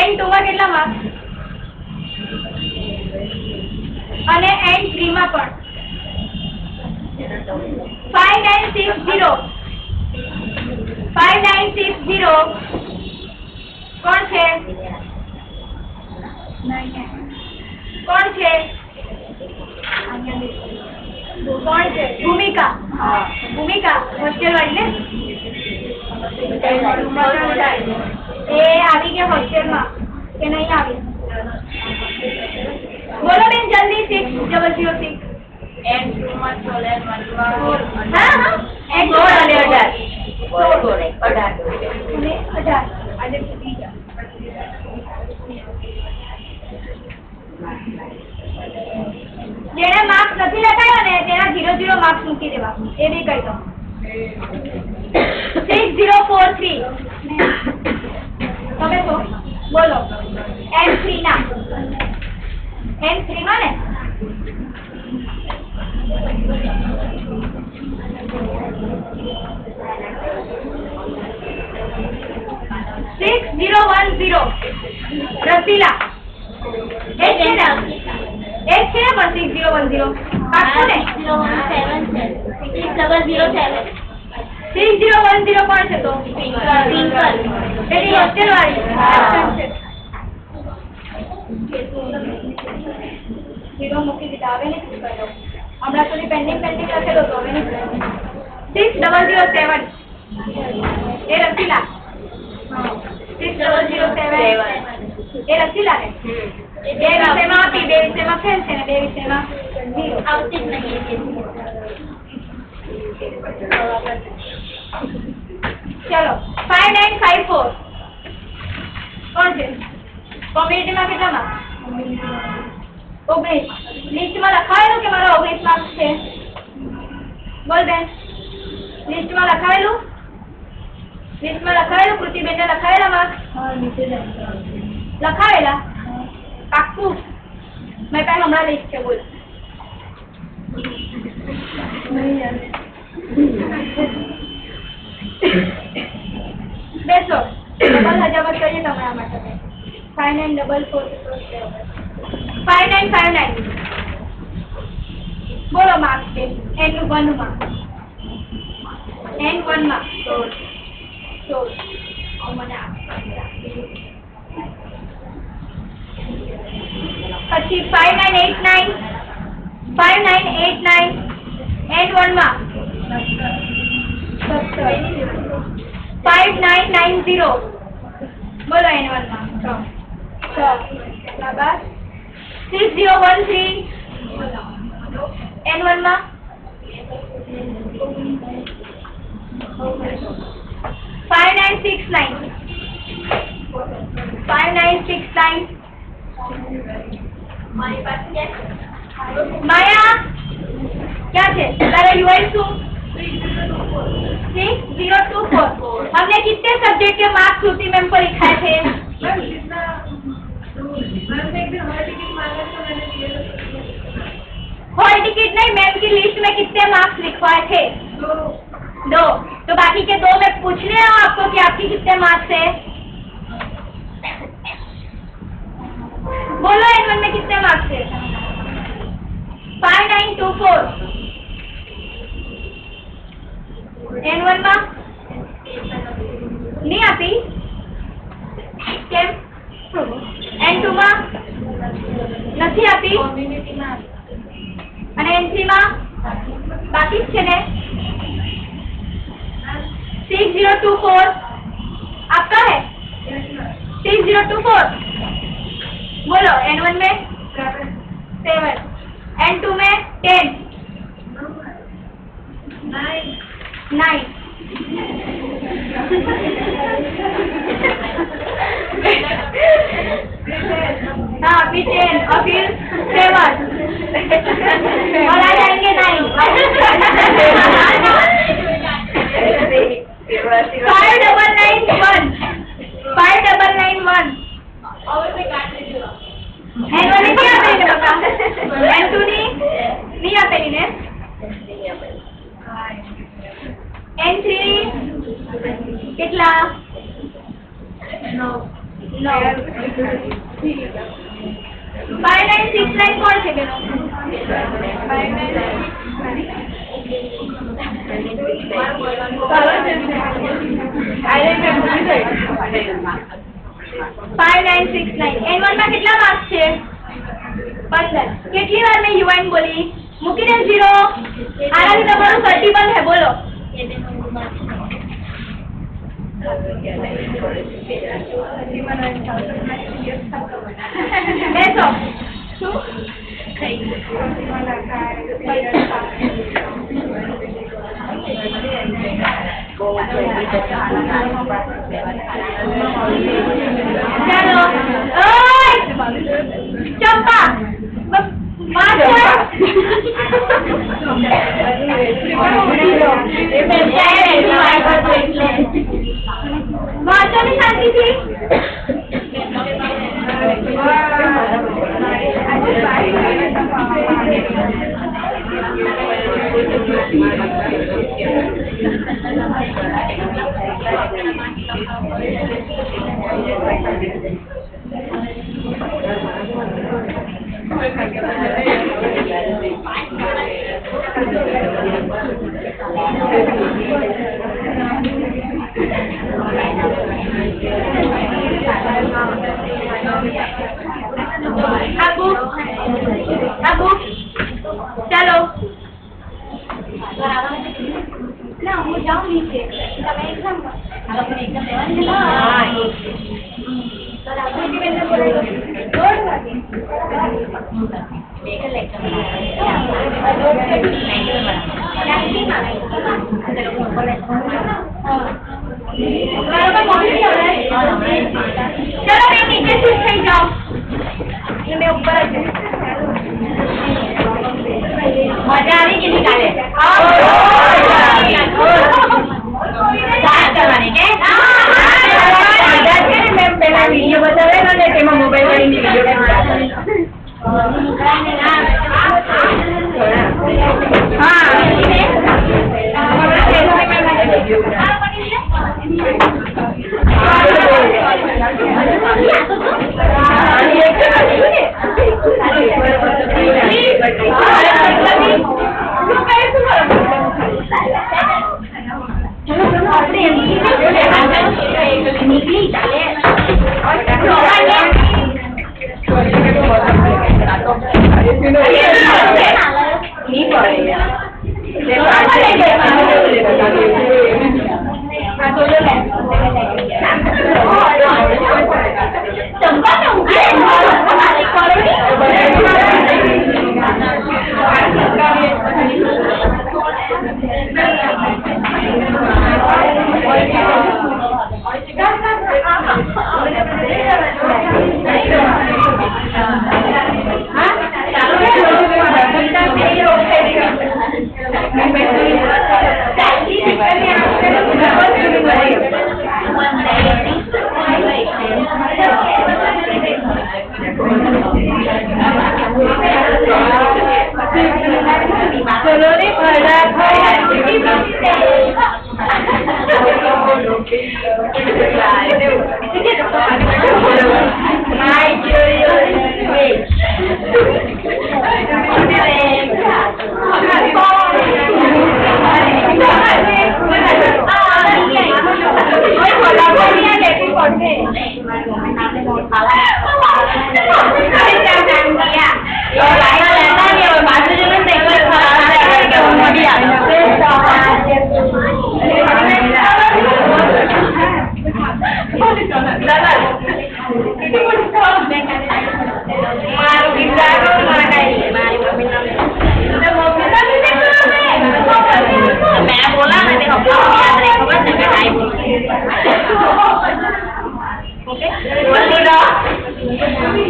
N2 માં કેટલા માર્ક્સ? અને N3 માં પણ 5960 કોણ છે? કોણ છે? કોણ છે? ભૂમિકા. ભૂમિકા હોસ્ટેલ વાળી ને એ આવી ગયા હોસ્ટેલમાં કે નહીં આવી? બોલો બેન જલ્દી. 6006 N2 માં 16 માં હા હા N2 અને 18 અને જેને માર્ક્સ નથી લખાયો ને તેના 0 માર્ક્સ મૂકી દેવા. એ બી કહી દો. 6043 તમે તો બોલો. N3 ના N3 માં ને 6010 રસીલા એક છે ને પણ 6010 પાક્કું ને? 6007 6010 કોણ છે તો? ટ્વિંકલ. પેલી હોસ્ટેલ વાળી. ઝીરો મૂકી દીધા. હવે નહીં પૂછાયો. હમણાં સુધી પેન્ડિંગ લખેલો હતો. હવે નહીં પૂછાયો. 6007 એ રસીલા. 6007 એ રસીલા ને બે વિષયમાં આપી. બે વિષયમાં ફેલ છે ને બે વિષયમાં આવતી જ નહીં. ચલો 5954 કોણ છે? કોમ્યુનિટીમાં કેટલા માર્ક્સ? 19. લિસ્ટમાં લખાયેલું કે મારા 19 માર્ક્સ છે? બોલ બેન. લિસ્ટમાં લખાયેલું? કૃતિબેનને લખાયેલા માર્ક્સ? લખાયેલા? પાક્કું? મેં પહેલા હમણાં લિસ્ટ છે. બોલ. બેસો. ડબલ હજામત કરીએ તમારા માટે. 5944 5959 બોલો માર્ક્સ છે N1 માં. N1 માં 16 પછી 5989 N1 માં 5990 બોલો N1 માં 6013 N1 માં 5969 माया क्या है तारा यूआई શું 6024 हमने कितने सब्जेक्ट के मार्क्स श्रुति मैम को लिखाए थे? हॉल टिकट नहीं, मैम की लिस्ट में कितने मार्क्स लिखवाए थे? 2. तो बाकी के 2 मैं पूछ रही हूँ आपको कि आपके कितने मार्क्स है? बोलो N1 में कितने मार्क्स है? 5924 N1 માં नहीं आती કેમ? N2 માં નથી આતી અને N3 માં બાકી જ છે ને? 6024 आपका है? 6024 बोलो N1 में 7 N2 में 10 9 अभी 10, अभी 7 और आ जाएंगे 9 5991 5991 N1 नहीं આપેલી ને બકા N2 नहीं આપેલી ને N3 કેટલા 9 5969 કોણ છે બેનો 5969 N1 માં કેટલા માર્ક્સ છે 15 કેટલી વાર મેં યુએન બોલી મૂકીને 0 આનાથી તમારું 30 બંધ હે બોલો બેસો શું ચાલો ઓય ચંપા વાંચો ની શાંતિથી Abu, चलो ना હું જાઉં નીચે તમે એક્ઝામ તો રાત્રિ બેનને બોલો 1:30 વાગે મેકલ એક્ઝામ चलो मैं नीचे शिफ्ट થઈ જાઉં ये मैं ऊपर आ जाऊं मजा आ रही कि नहीं काले बात करवाने के मजा છે ને મેં પેલા વિડિયો બતાવેલો ને તેમાં મોબાઈલ વાળીની વિડિયો निकली चाले नहीं पड़ेगा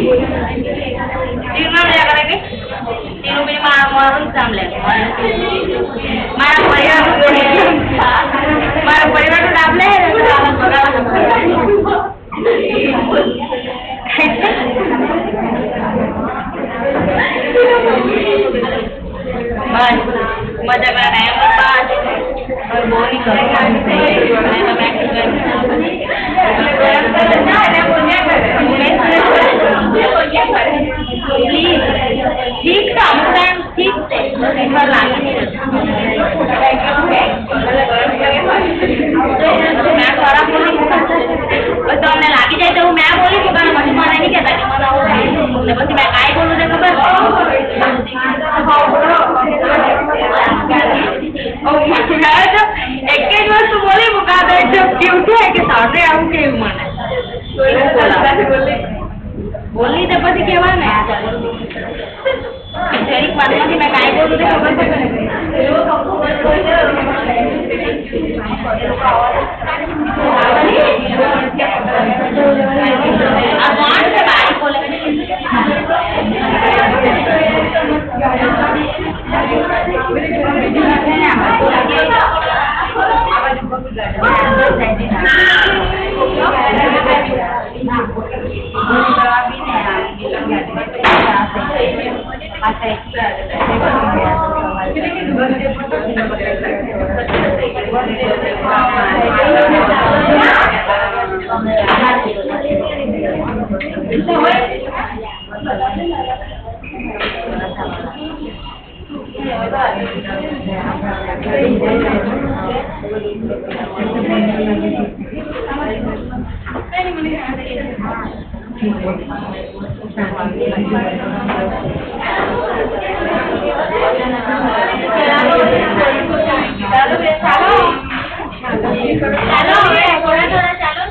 तीन नाम लिया करेंगे तीनों में मारा नाम ले मारा परिवार तो नाम ले बस मजा करना है बस और वो नहीं करेगा ठीक था ठीक थे पर लागे नहीं मैं थोड़ा बोली बस तो हमने लागी जाए तो मैं बोली कि मैं मना नहीं कहता कि मना हो बस मैं काय बोलूं देखो बस एक वस्तु बोली मुका दे जब क्यों है कि साथे आऊं के મને બોલી તો પછી કેવા ને જરીક વાતમાંથી મેં કાંઈ બોલું તો ખબર આ કોણ છે બારી બોલે ચાલો હવે થોડા ચાલો